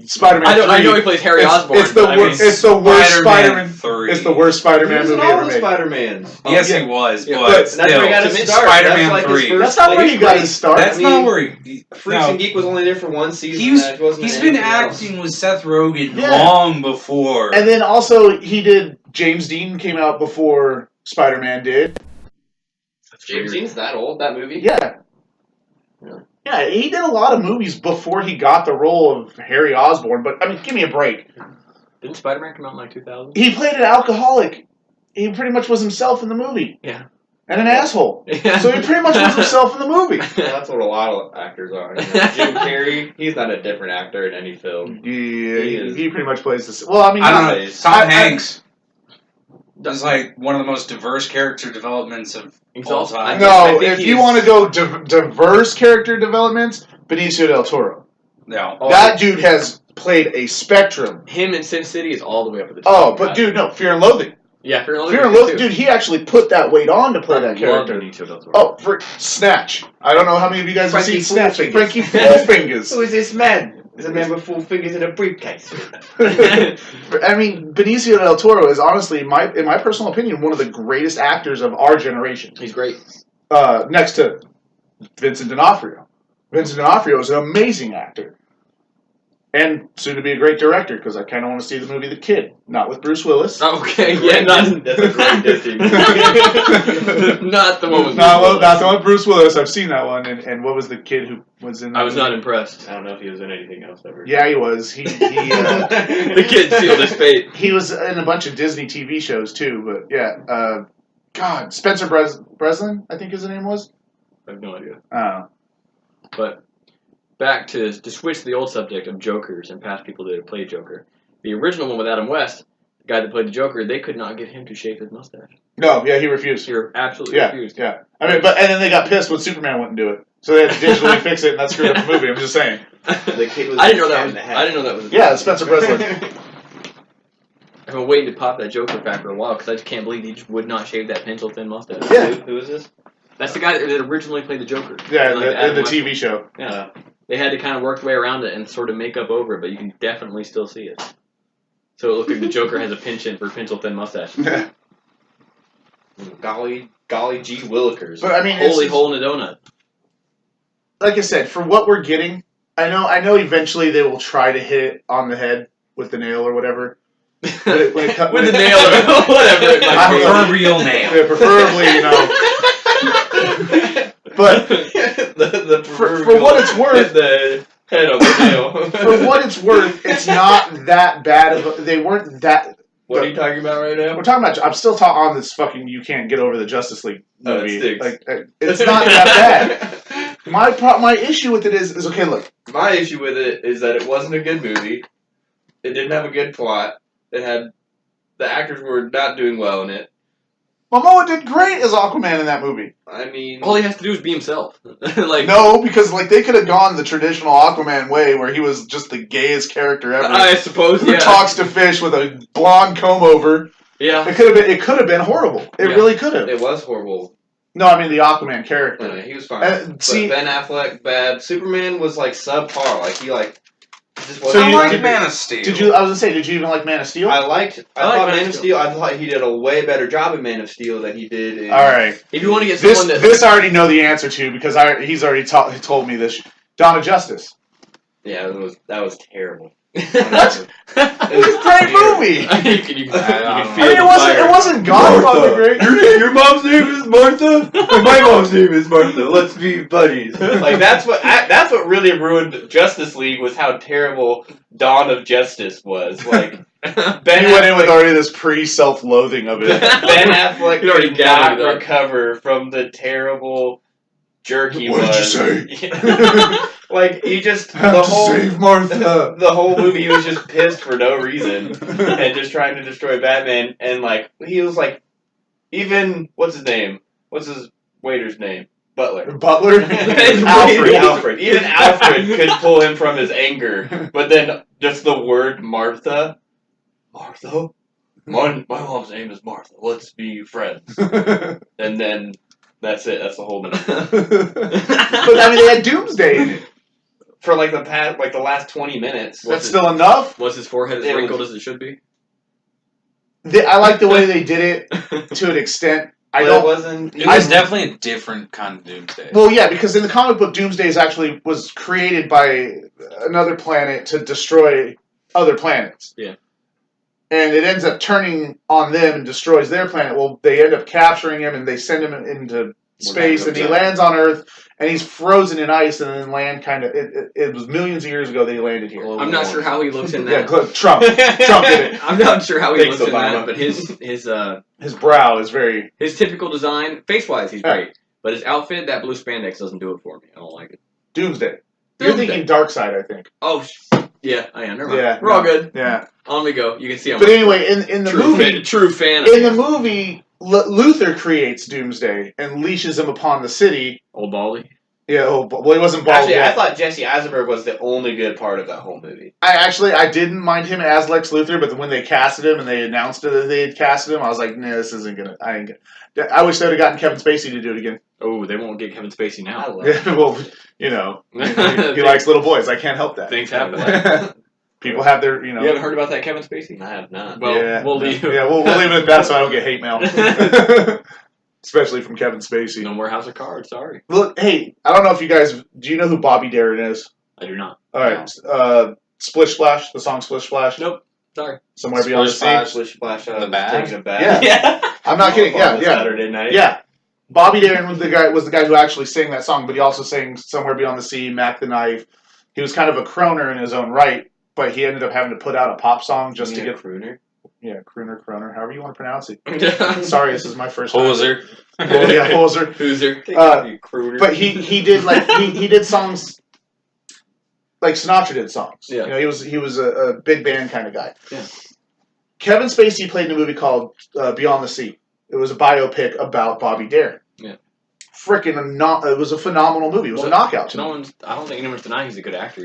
A: Spider-Man.
C: I know he plays Harry Osborn.
A: It's the worst Spider-Man.
B: 3.
A: It's the worst Spider-Man movie ever made.
D: Spider-Mans.
B: Yes,
A: yeah.
B: he was,
C: Yeah,
B: but
D: That's where he got
B: still,
D: his start.
B: Spider-Man
D: That's like his
B: 3.
A: That's not where he got his start.
B: That's not where he...
D: Freaks and Geek was only there for one season.
B: He's been acting with Seth Rogen
A: Yeah.
B: long before.
A: And then also he did. James Dean came out before Spider-Man did.
D: James Dean's that old, that movie?
A: Yeah.
D: Really?
A: Yeah, he did a lot of movies before he got the role of Harry Osborn. But I mean, give me a break.
C: Didn't Spider-Man come out in 2000?
A: He played an alcoholic. He pretty much was himself in the movie.
C: Yeah.
A: And an asshole.
C: Yeah.
A: So he pretty much was himself in the movie.
D: Well, that's what a lot of actors are. You know? Jim Carrey, he's not a different actor in any film.
A: Yeah, he pretty much plays this. Well, I mean,
B: I don't know.
D: Nice.
B: Tom Hanks does like one of the most diverse character developments of all time.
A: No, if you want to go diverse character developments, Benicio del Toro.
B: No.
A: That dude has played a spectrum.
C: Him in Sin City is all the way up at the
A: Oh,
C: top.
A: but dude, no, Fear and Loathing.
C: Yeah, Fear and
A: Fear and Loathing, dude, he actually put that weight on to play that character. Oh, for Snatch. I don't know how many of you guys have seen Snatch. Frankie Fourfingers.
D: Who is this man? There's a man with 4 fingers in a briefcase.
A: I mean, Benicio del Toro is honestly, in my personal opinion, one of the greatest actors of our generation.
C: He's great.
A: Next to Vincent D'Onofrio. Vincent D'Onofrio is an amazing actor. And soon to be a great director, because I kind of want to see the movie The Kid, not with Bruce Willis.
C: Okay, yeah,
D: that's a great Disney movie.
C: Not the one with
A: Not the one with Bruce Willis. I've seen that one. And what was the kid who was in that
C: I was
A: movie?
C: not impressed.
D: I don't know if he was in anything else ever.
A: Yeah, he was. The
C: kid sealed his fate.
A: He was in a bunch of Disney TV shows, too. But, yeah. God, Spencer Breslin, I think his name was?
C: I have no idea.
A: But
C: back to switch the old subject of Jokers and past people that have played Joker. The original one with Adam West, the guy that played the Joker, they could not get him to shave his mustache.
A: No, yeah, he refused.
C: He absolutely refused.
A: Yeah. I mean, and then they got pissed when Superman wouldn't do it, so they had to digitally fix it, and that screwed up the movie. I'm just saying.
D: The kid was
C: I didn't know that was.
A: Yeah, Spencer Breslin.
C: I've been waiting to pop that Joker back for a while because I just can't believe he just would not shave that pencil thin mustache.
A: Yeah.
D: Who is this?
C: That's the guy that originally played the Joker.
A: Yeah,
C: Like
A: in the
C: West.
A: TV show.
C: Yeah. They had to kind of work their way around it and sort of make up over it, but you can definitely still see it. So it looks like the Joker has a penchant for pencil thin mustache.
A: Yeah.
D: Golly gee willikers.
A: But I mean,
C: Holy hole in a donut.
A: like I said, for what we're getting, I know eventually they will try to hit it on the head with the nail or whatever.
C: With the nail or whatever. It might be.
B: Proverbial nail.
A: Yeah, preferably, But for what it's worth,
D: the head on the nail.
A: for what it's worth, it's not that bad of. They weren't that.
D: What are you talking about right now?
A: We're talking about. I'm still talking on this fucking. You can't get over the Justice League
D: Oh, it
A: movie.
D: stinks.
A: It's not that bad. My issue with it is okay. Look,
D: My issue with it is that it wasn't a good movie. It didn't have a good plot. It had the actors were not doing well in it.
A: Momoa did great as Aquaman in that movie.
D: I mean,
C: All he has to do is be himself.
A: No, because they could have gone the traditional Aquaman way, where he was just the gayest character ever.
C: I suppose,
A: Who
C: yeah.
A: talks to fish with a blonde comb over.
C: Yeah.
A: It could have been horrible. It
C: Yeah.
A: really could have.
D: it was horrible.
A: No, I mean the Aquaman character.
D: He was fine. But
A: See,
D: Ben Affleck, bad. Superman was like subpar. Like he just
A: So
D: wasn't.
B: I
A: you-
B: like
A: did-
B: Man of Steel.
A: I was gonna say, did you even like Man of Steel?
D: I
C: like
D: thought
C: Man
D: Man
C: of
D: of Steel. I thought he did a way better job in Man of Steel than he did in.
A: All right.
C: If you want to get
A: This
C: someone that...
A: this I already know the answer to because he's already told me this. Dawn of Justice.
D: Yeah, that was terrible.
A: What? It was a great movie.
C: you can
A: I
C: feel
A: mean,
C: the
A: it
C: fire.
A: wasn't Godfather great.
D: Your mom's name is Martha. My mom's name is Martha. Let's be buddies. Like that's what really ruined Justice League was how terrible Dawn of Justice was. Like Ben
A: He went in with
D: Affleck,
A: already this pre-self-lothing of it.
D: Ben Affleck
C: He'd already
D: could not
C: gathered it up.
D: recover from the terrible jerk he
A: What
D: was.
A: did you say?
D: Like he just
A: Have
D: the
A: to
D: whole
A: save Martha.
D: the whole movie he was just pissed for no reason and just trying to destroy Batman and like he was like even what's his name? What's his waiter's name? Butler.
A: Butler.
D: Alfred. Even Alfred could pull him from his anger. But then just the word Martha. Martha? My mom's name is Martha. Let's be friends. And then that's it. That's the whole movie.
A: But I mean, they had Doomsday in it.
D: For like the last 20 minutes.
A: That's still enough.
C: Was his forehead as
D: It
C: wrinkled
D: was-
C: as it should be?
A: I like the way they did it to an extent. I
D: But
A: don't.
D: it wasn't.
B: It was definitely a different kind of Doomsday.
A: Well, yeah, because in the comic book, Doomsday was created by another planet to destroy other planets.
C: Yeah.
A: And it ends up turning on them and destroys their planet. Well, they end up capturing him and they send him into space, and he lands on Earth, and he's frozen in ice, and then land kind of. It was millions of years ago that he landed here.
C: I'm not sure how he looks in
A: Yeah,
C: that.
A: Trump did it.
C: I'm not sure how he
D: Thanks,
C: looks in
D: Obama.
C: that, but
A: His brow is very.
C: his typical design, face-wise, he's
A: Yeah.
C: great. But his outfit, that blue spandex doesn't do it for me. I don't like it.
A: Doomsday. You're thinking Dark Side, I think.
C: Oh, yeah, I am. Never mind.
A: Yeah,
C: We're all good.
A: Yeah.
C: On we go. You can see I'm
A: But anyway, in the movie,
C: true fan.
A: in the movie, Luther creates Doomsday and leashes him upon the city.
C: Old Baldy.
A: Yeah, well, he wasn't bald
D: Actually,
A: yet.
D: I thought Jesse Eisenberg was the only good part of that whole movie.
A: I didn't mind him as Lex Luthor, but when they casted him and they announced it that they had casted him, I was like, nah, this isn't gonna. I wish they'd have gotten Kevin Spacey to do it again.
C: Oh, they won't get Kevin Spacey now.
D: I love it.
A: Well, he likes little boys. I can't help that.
C: Things happen.
A: People have their,
C: You haven't heard about that Kevin Spacey?
D: I have not.
C: Well,
A: yeah,
C: we'll leave.
A: Yeah, we'll leave it at that so I don't get hate mail. Especially from Kevin Spacey.
C: No more House of Cards, sorry.
A: Look, hey, I don't know if you guys... Do you know who Bobby Darin is?
C: I do not.
A: Alright, Splish Splash, the song Splish Splash.
C: Nope, sorry.
A: Somewhere Beyond the Sea.
D: Splish Splash
B: The bag?
D: taking a bath.
A: Yeah. I'm not kidding, yeah.
D: Saturday night.
A: Yeah. Bobby Darin was the guy who actually sang that song, but he also sang Somewhere Beyond the Sea, Mac the Knife. He was kind of a croner in his own right, but he ended up having to put out a pop song just to get...
D: crooner.
A: Yeah, crooner, however you want to pronounce it. Sorry, this is my first time.
B: Hoser.
A: Well, yeah, Hoser.
C: Hooser.
A: But he did like he did songs like Sinatra did songs.
C: Yeah.
A: You know, he was a big band kind of guy.
C: Yeah.
A: Kevin Spacey played in a movie called Beyond the Sea. It was a biopic about Bobby Darin.
C: Yeah.
A: It was a phenomenal movie. It was a knockout to me.
C: I don't think anyone's denying he's a good actor.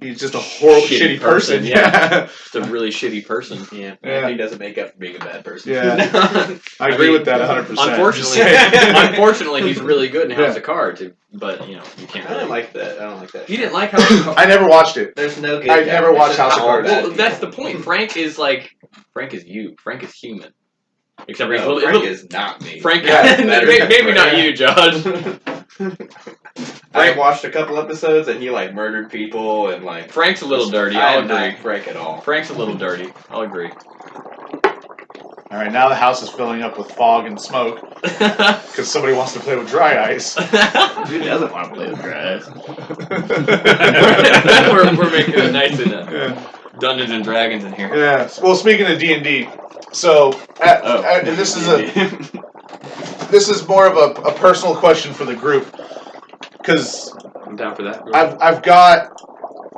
A: He's just a horrible, shitty person.
C: Yeah. Just a really shitty person.
D: Yeah.
A: Yeah.
D: He doesn't make up for being a bad person.
A: Yeah. I agree with that 100%.
C: Unfortunately, he's really good in House of Cards. But you can't.
D: I don't like that.
C: You didn't like House of Cards?
A: I never watched it.
D: There's no good.
A: I never watched House of Cards.
C: Well, that's the point. Frank is you. Frank is human. Except
D: Frank is not me.
C: Frank,
A: Yeah,
C: maybe not you, Josh.
D: I watched a couple episodes and he murdered people and
C: Frank's a little dirty.
D: I
C: I'll
D: am not
C: agree.
D: Frank at all.
C: Frank's a little dirty. I'll agree.
A: All right, now the house is filling up with fog and smoke because somebody wants to play with dry ice.
D: Who doesn't want to play with grass?
C: we're making it nice in Dungeons and Dragons in here.
A: Yeah. Well, speaking of D&D, so this is more of a personal question for the group because
C: I'm down for that.
A: I've got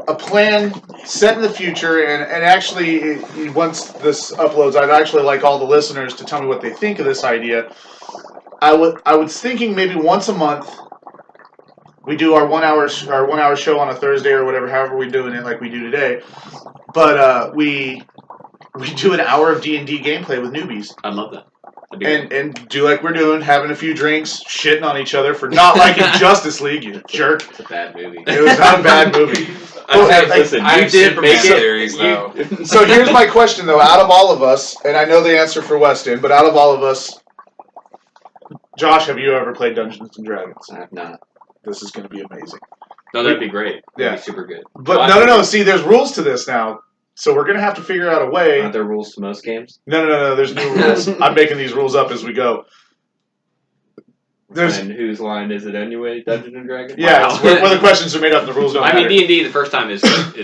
A: a plan set in the future, and actually, once this uploads, I'd actually like all the listeners to tell me what they think of this idea. I was thinking maybe once a month we do our 1 hour show on a Thursday or whatever, however we're doing it, like we do today. But we do an hour of D&D gameplay with newbies.
C: I love that.
A: And do like we're doing, having a few drinks, shitting on each other for not liking Justice League, you jerk.
D: It's a bad movie.
A: It was not a bad movie.
D: Listen,
B: I did make series though.
A: So here's my question though, out of all of us, and I know the answer for Weston, but out of all of us, Josh, have you ever played Dungeons and Dragons?
D: I have not.
A: This is going to be amazing.
C: No, that'd be great.
A: Yeah.
C: That'd be super good.
A: But no. See, there's rules to this now. So we're going to have to figure out a way.
D: Aren't there rules to most games?
A: No. There's new rules. I'm making these rules up as we go.
D: And whose line is it anyway? Dungeons and Dragons?
A: Yeah, it's where the questions are made up and the rules don't matter.
C: I mean, D&D the first time is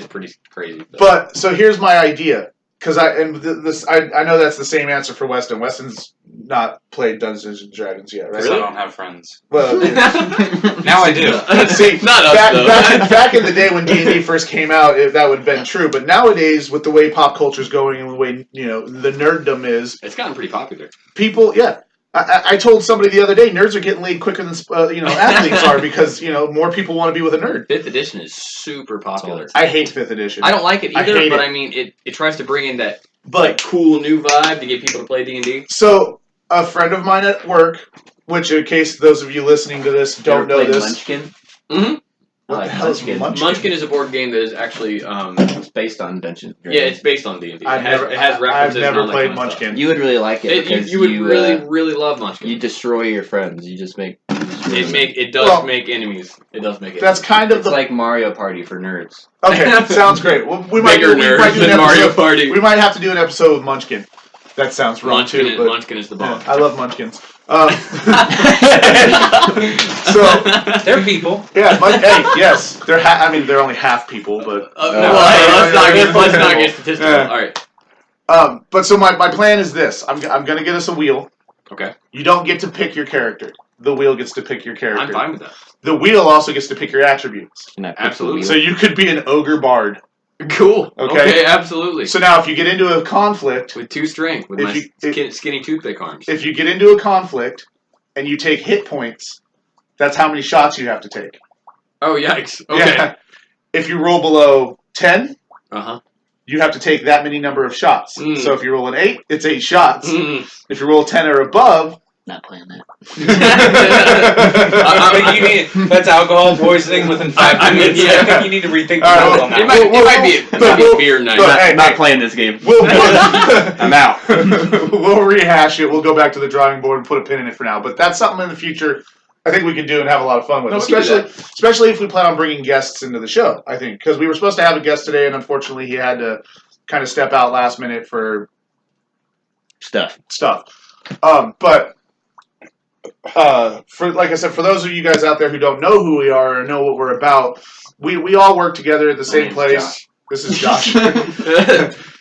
C: pretty crazy.
A: But so here's my idea. Because I know that's the same answer for Weston. Weston's not played Dungeons and Dragons yet, right?
B: Really? I don't have friends.
A: Well,
B: Now I do.
A: see,
C: Not us, though.
A: back in the day when D&D first came out, that would have been true. But nowadays, with the way pop culture's going and the way the nerddom is,
C: It's gotten pretty popular.
A: people, yeah. I told somebody the other day, nerds are getting laid quicker than athletes are because more people want to be with a nerd.
C: 5th edition is super popular.
A: I hate 5th edition.
C: I don't like it
A: I
C: either,
A: hate
C: but
A: it.
C: I mean, it tries to bring in that
A: But
C: cool new vibe to get people to play D&D.
A: so a friend of mine at work, which in case those of you listening to this don't know this,
F: Munchkin?
C: Mm-hmm.
A: what the hell is Munchkin?
C: Munchkin is a board game that is actually
F: It's based on Dungeons and
C: yeah,
F: Dragons.
C: it's based on D&D.
A: I've
C: it has references.
A: I've never
C: and all that
A: played
C: kind of stuff.
A: Munchkin.
F: You would really like it because
C: You would really love Munchkin.
F: you destroy your friends. You just make.
C: It does make enemies. It does make enemies.
A: That's kind of
F: It's like Mario Party for nerds.
A: Okay, sounds great. Well, we might
C: Bigger
A: do
C: nerds
A: an
C: than Mario
A: episode.
C: Party.
A: We might have to do an episode with Munchkin. That sounds wrong
C: Munchkin,
A: too. But
C: Munchkin is the bomb.
A: I love Munchkins. So
B: They're people.
A: yeah, hey, yes, they're only half people, but
C: let's not get statistical.
A: Yeah.
C: All right.
A: But so my plan is this: I'm gonna get us a wheel.
C: Okay.
A: You don't get to pick your character. The wheel gets to pick your character.
C: I'm fine with that.
A: The wheel also gets to pick your attributes.
F: Can I pick
C: Absolutely.
F: the
A: So
F: wheel?
A: you could be an ogre bard.
C: Cool.
A: Okay.
C: Absolutely.
A: So now, if you get into a conflict,
C: With 2 strength, with
A: If
C: my skinny toothpick arms.
A: if you get into a conflict and you take hit points, that's how many shots you have to take.
C: Oh, yikes. Okay.
A: Yeah. If you roll below 10,
C: Uh-huh.
A: you have to take that many number of shots.
C: Mm.
A: So if you roll an 8, it's 8 shots.
C: Mm.
A: If you roll 10 or above,
F: Not playing that.
B: I mean, that's alcohol poisoning within 5 minutes.
C: yeah.
B: I think you need to rethink the
A: All right,
B: rules on that.
C: It might be a beer night.
A: Hey,
F: Not playing this game.
A: I'm
F: out.
A: We'll rehash it. We'll go back to the drawing board and put a pin in it for now. But that's something in the future I think we can do and have a lot of fun with,
C: No, we can do
A: especially if we plan on bringing guests into the show. I think because we were supposed to have a guest today, and unfortunately he had to kind of step out last minute for
F: Stuff.
A: But for like I said, for those of you guys out there who don't know who we are or know what we're about, we all work together at the same place.
C: Josh.
A: This is Josh.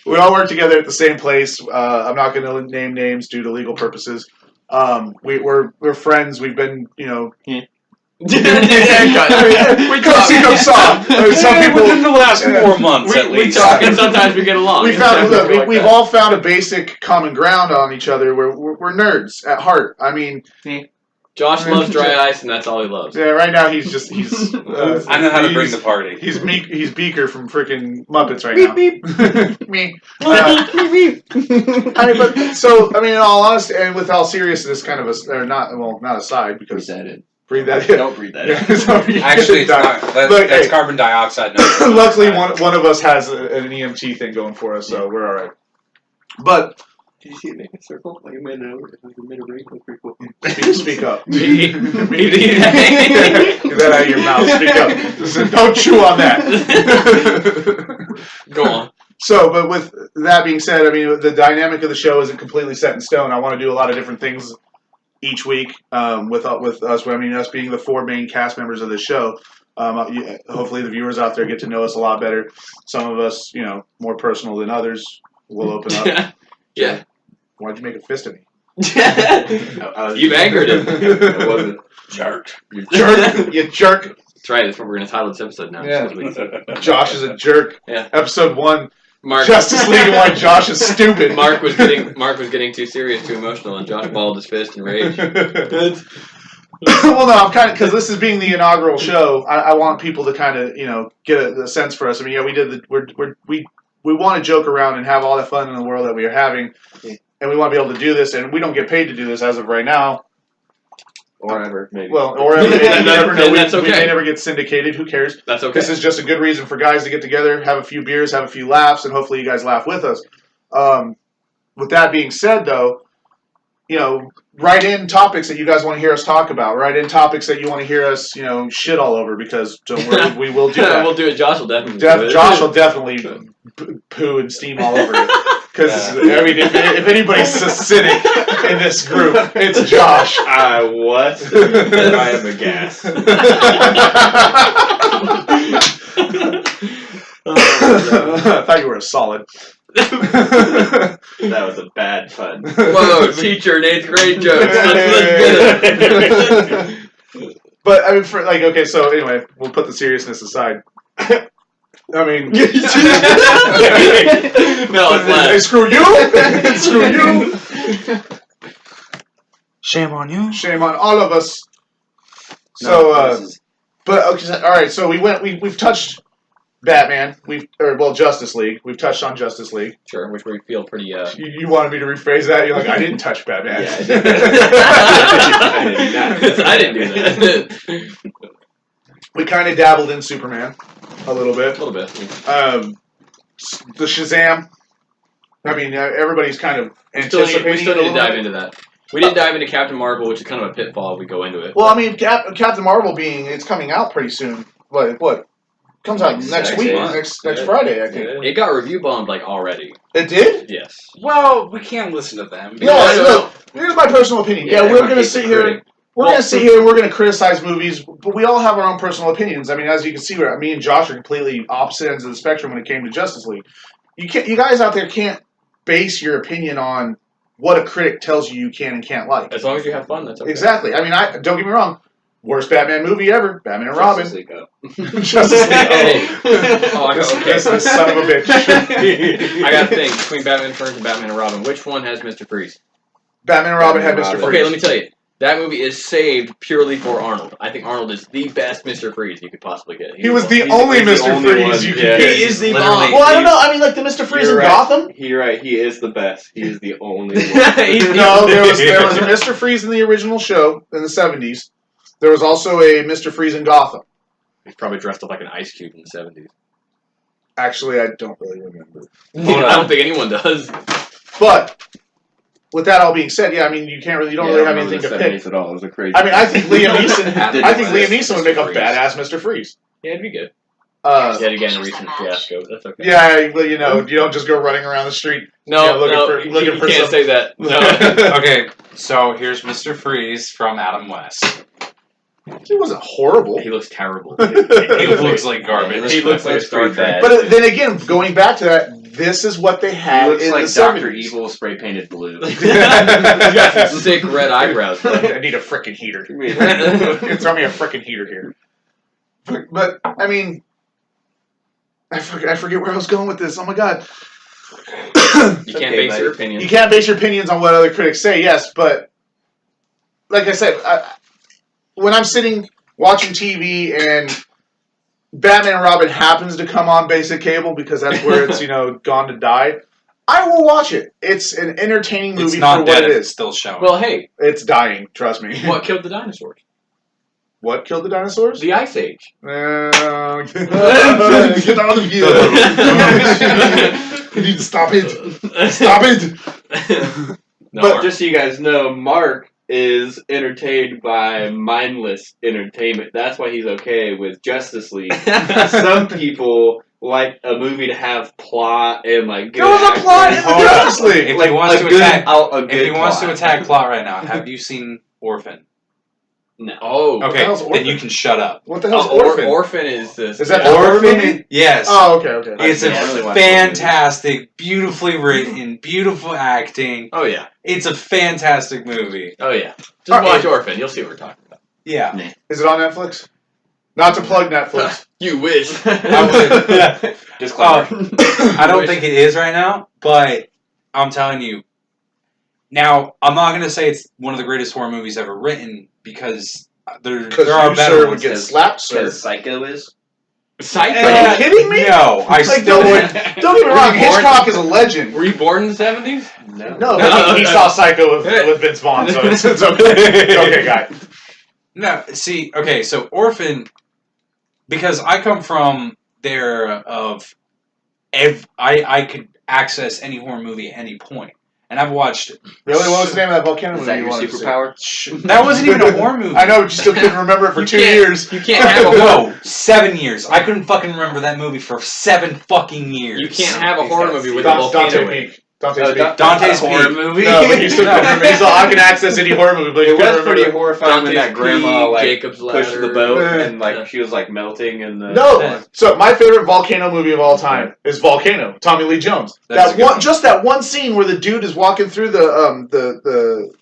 A: We all work together at the same place. I'm not going to name names due to legal purposes. We're friends. We've been,
C: we
A: come see, come saw. Some people
B: within the last 4 months at
C: we
B: least.
C: talk and sometimes we get along.
A: We've all found a basic common ground on each other. We're nerds at heart. I mean,
C: Josh loves dry ice, and that's all he loves.
A: yeah. Right now he's.
B: I know how to bring the party.
A: He's Beaker from freaking Muppets right now. Me. I mean, but so I mean, in all honesty, and with all seriousness, kind of not aside because breathe that in.
F: Don't breathe that
A: Yeah,
F: in.
A: so
B: Actually, it's not. That's carbon dioxide. No,
A: luckily, one of us has an EMT thing going for us, so we're all right. But
C: Did you see it make a circle? Like it made a ring. That's pretty cool.
A: speak up.
C: Get
A: Get that out of your mouth. Speak up. Listen, don't chew on that.
C: Go on.
A: So, but with that being said, I mean, the dynamic of the show isn't completely set in stone. I want to do a lot of different things each week with us. I mean, us being the 4 main cast members of the show. Hopefully, the viewers out there get to know us a lot better. Some of us, more personal than others. We'll open up.
C: Yeah.
A: Why'd you make a fist at me?
C: You've angered him.
D: It wasn't.
B: jerk.
A: You jerk. You jerk.
C: That's right. That's what we're going to title this episode now.
A: Yeah. Josh is a jerk.
C: Yeah.
A: Episode 1.
C: Mark.
A: Justice League and why Josh is stupid.
C: Mark was getting too serious, too emotional, and Josh balled his fist in rage.
A: Well, no, I'm kind of because this is being the inaugural show. I want people to kind of get a sense for us. I mean, yeah, we did we want to joke around and have all the fun in the world that we are having, and we want to be able to do this. And we don't get paid to do this as of right now.
F: Or ever, maybe.
A: Well, or ever. You never know.
C: That's
A: We
C: okay.
A: may never get syndicated. Who cares?
C: That's okay.
A: This is just a good reason for guys to get together, have a few beers, have a few laughs, and hopefully you guys laugh with us. With that being said, though, write in topics that you guys want to hear us talk about. Write in topics that you want to hear us, shit all over, because don't worry, we will do that.
C: We'll do it. Josh will definitely do it.
A: Josh will definitely poo and steam all over it. Because, I mean, if anybody's acidic in this group, it's Josh.
D: What? I am aghast.
A: I thought you were a solid.
D: That was a bad pun.
C: Whoa, teacher in 8th grade jokes. Let's get it.
A: But, I mean, okay, so anyway, we'll put the seriousness aside. I mean...
C: No, it's
A: Hey,
C: last.
A: screw you! Screw you!
B: Shame on you.
A: Shame on all of us. So, but okay, all right. So we've touched Batman. Justice League. We've touched on Justice League.
C: Sure, which we feel pretty.
A: You wanted me to rephrase that? You're like, I didn't touch Batman.
D: Yeah,
C: I didn't do that.
A: We kind of dabbled in Superman a little bit.
C: A little bit.
A: The Shazam. I mean, everybody's kind of
C: We still
A: anticipating.
C: need to dive into that. We didn't dive into Captain Marvel, which is kind of a pitfall if we go into it.
A: Well, I mean, Captain Marvel it's coming out pretty soon. What? Comes out next week, next Friday, I think.
C: It got review bombed already.
A: It did?
C: Yes.
B: Well, we can't listen to them.
A: Look, here's my personal opinion. Yeah, we're gonna sit here. We're gonna sit here and we're gonna criticize movies, but we all have our own personal opinions. I mean, as you can see, me and Josh are completely opposite ends of the spectrum when it came to Justice League. You guys out there can't base your opinion on what a critic tells you can and can't like.
C: As long as you have fun, that's okay.
A: Exactly. I mean, don't get me wrong. Worst Batman movie ever, Batman and Robin.
D: Justice League up.
A: Justice League.
C: Oh, I got
A: This son of a bitch.
C: I got to think between Batman Returns and Batman and Robin. Which one has Mr. Freeze?
A: Batman and Robin had Mr. Freeze.
C: Okay, let me tell you. That movie is saved purely for Arnold. I think Arnold is the best Mr. Freeze you could possibly get.
A: He was the only Mr. Freeze you could get.
C: He is the
B: Literally.
C: bomb.
A: Well, I don't know. I mean, like the Mr. Freeze in Gotham.
F: You're right. He is the best. He is the only one.
A: No, there was a Mr. Freeze in the original show in the 70s. There was also a Mr. Freeze in Gotham.
C: He's probably dressed up like an ice cube in the 70s.
A: Actually, I don't really remember.
C: I don't think anyone does.
A: But with that all being said, yeah, I mean, you don't really have anything to pick.
F: At all. It was a crazy.
A: I mean, I think Liam Neeson would make a badass Mr. Freeze.
C: Yeah, it'd be good.
A: Yet
C: again, a recent fiasco. That's okay.
A: Yeah, well, you don't just go running around the street.
C: You can't say that. No.
B: Okay, so here's Mr. Freeze from Adam West.
A: He wasn't horrible.
C: He looks terrible.
B: He looks like garbage.
F: He looks like Star Trek.
A: But then again, going back to that, this is what they had.
F: He looks
A: in
F: like
A: the
F: Dr.
A: 70s.
F: Evil spray painted blue.
C: He's got some sick red eyebrows.
A: I need a frickin' heater. Throw me a frickin' heater here. But I mean, I forget where I was going with this. Oh my god.
C: You can't base your opinion.
A: You can't base your opinions on what other critics say. Yes, but like I said, when I'm sitting watching TV and Batman and Robin happens to come on basic cable because that's where it's gone to die, I will watch it. It's an entertaining movie
B: It's not
A: for
B: dead
A: what it
B: if
A: is.
B: it's still showing.
C: Well, hey,
A: It's dying. Trust me.
C: what killed the dinosaurs?
A: What killed the dinosaurs?
C: The Ice Age.
A: Get out of here! You need to stop it. Stop it.
C: No,
F: Just so you guys know, Mark is entertained by mindless entertainment. That's why he's okay with Justice League. Some people like a movie to have plot and like good
A: There was a plot in the
B: Hold on.
A: Justice League.
B: If
F: like
B: he wants
F: a
B: to
F: good,
B: attack,
F: a good
B: if he wants to
F: plot.
B: attack plot right now, have you seen Orphan?
F: No.
C: Oh,
B: Okay,
A: hell's
B: then
A: Orphan?
B: you can shut up.
A: What the hell's
C: Orphan.
A: Orphan?
C: Orphan is this.
A: Is that the horror movie?
B: Yes.
A: Oh, okay.
B: It's
F: I really
B: a
F: watched
B: fantastic, beautifully written, beautiful acting.
C: Oh yeah.
B: It's a fantastic movie.
C: Oh yeah. Just
A: Alright.
C: watch Orphan. You'll see what we're talking about.
B: Yeah.
A: Is it on Netflix? Not to plug Netflix.
C: You wish.
B: I would.
F: Disclaimer.
B: I don't think it is right now, but I'm telling you. Now, I'm not going to say it's one of the greatest horror movies ever written because there are
A: you,
B: better
A: sir, would
B: ones.
A: get slapped, sir.
F: Because Psycho is.
C: Psycho.
A: Are you kidding me?
B: No, I
A: Like,
B: still would.
A: Don't get me wrong,
C: Were you born-
A: Hitchcock is a legend.
C: Were you born in the 70s?
F: No.
A: No, but he saw Psycho with Vince Vaughn, so it's okay. It's okay, guy.
B: No, see, okay, so Orphan, because I come from there of, I could access any horror movie at any point. And I've watched...
A: Really? What was the name of that volcano
F: Is
A: movie
F: that
A: you
F: your
A: wanted to see?
F: superpower?
B: That wasn't even a horror movie.
A: I know, but you still couldn't remember it for 2 years.
C: You can't have a
B: No, 7 years. I couldn't fucking remember that movie for 7 fucking years.
C: You can't have a horror movie with a
A: Dante
C: volcano in it.
A: Peak. Dante's Peak.
B: Dante's
F: horror
B: Peak.
F: movie.
A: No, but you still couldn't remember. He's all, I can access any horror movie, but you
F: It
A: couldn't
F: was
A: remember.
F: pretty horrifying when that
C: Dante's
F: grandma
C: Peak,
F: like
C: Jacob's
F: pushed the
C: Ladder.
F: boat
A: Yeah.
F: and like she was like melting in the.
A: No. So my favorite volcano movie of all time is Volcano. Tommy Lee Jones.
B: That's a
A: That
B: good
A: one,
B: one.
A: just that one scene where the dude is walking through the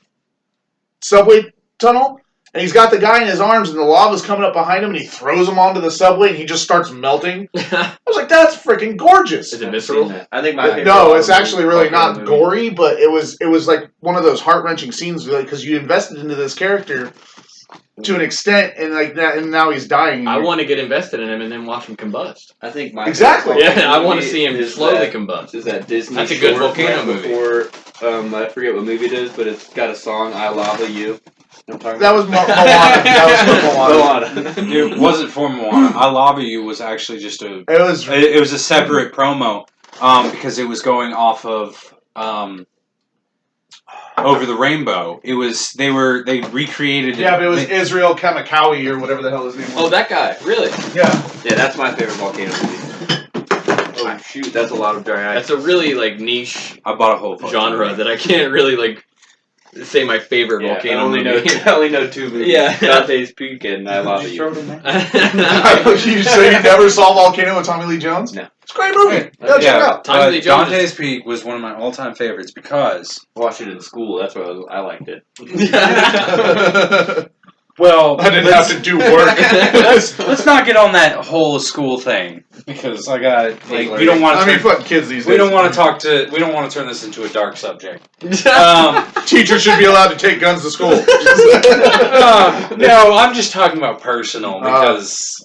A: subway tunnel, and he's got the guy in his arms, and the lava's coming up behind him, and he throws him onto the subway, and he just starts melting. I was like, that's freaking gorgeous.
C: Is it
F: I've
C: visceral?
F: seen that. I think my favorite.
A: No, it's actually really
F: volcano
A: not
F: movie.
A: gory, but it was like one of those heart wrenching scenes because you invested into this character to an extent, and like that, and now he's dying.
C: I want to get invested in him and then watch him combust.
F: I think my
A: Exactly.
F: favorite
C: Yeah, I
F: volcano
C: want to
F: movie
C: see him
F: is
C: slowly
F: that-
C: combust.
F: Is that Disney?
C: That's a good
F: short
C: volcano
F: right
C: movie.
F: Before, I forget what movie it is, but it's got a song "I Lava You." You know what I'm talking
A: That was Moana. That was for Moana.
B: It wasn't for Moana. I Lava You was actually just a...
A: It was
B: a separate promo because it was going off of Over the Rainbow. It was... They recreated it.
A: yeah, but it was Israel Kamikawi or whatever the hell his name was.
C: Oh, that guy. Really?
A: Yeah.
F: Yeah, that's my favorite volcano movie. Oh shoot, that's a lot of dry ice.
C: That's a really like niche
B: I bought a whole fucking
C: genre
B: movie.
C: that I can't really like say my favorite
F: I
C: volcano
F: only
C: movie.
F: know I only know 2 movies.
C: Yeah.
F: Dante's Peak and I Lava You.
A: So you never saw Volcano with Tommy Lee Jones?
F: No.
A: It's a great movie. Go check it out.
C: Tommy Lee Jones
B: Dante's Peak was one of my all-time favorites because...
F: Watched it in school. That's why I liked it.
B: Well,
A: I didn't have to do work.
B: let's not get on that whole school thing because I got like we don't want to.
A: I mean, fucking kids these days.
B: We don't want to We don't want to turn this into a dark subject.
A: Teachers should be allowed to take guns to school.
B: No, I'm just talking about personal because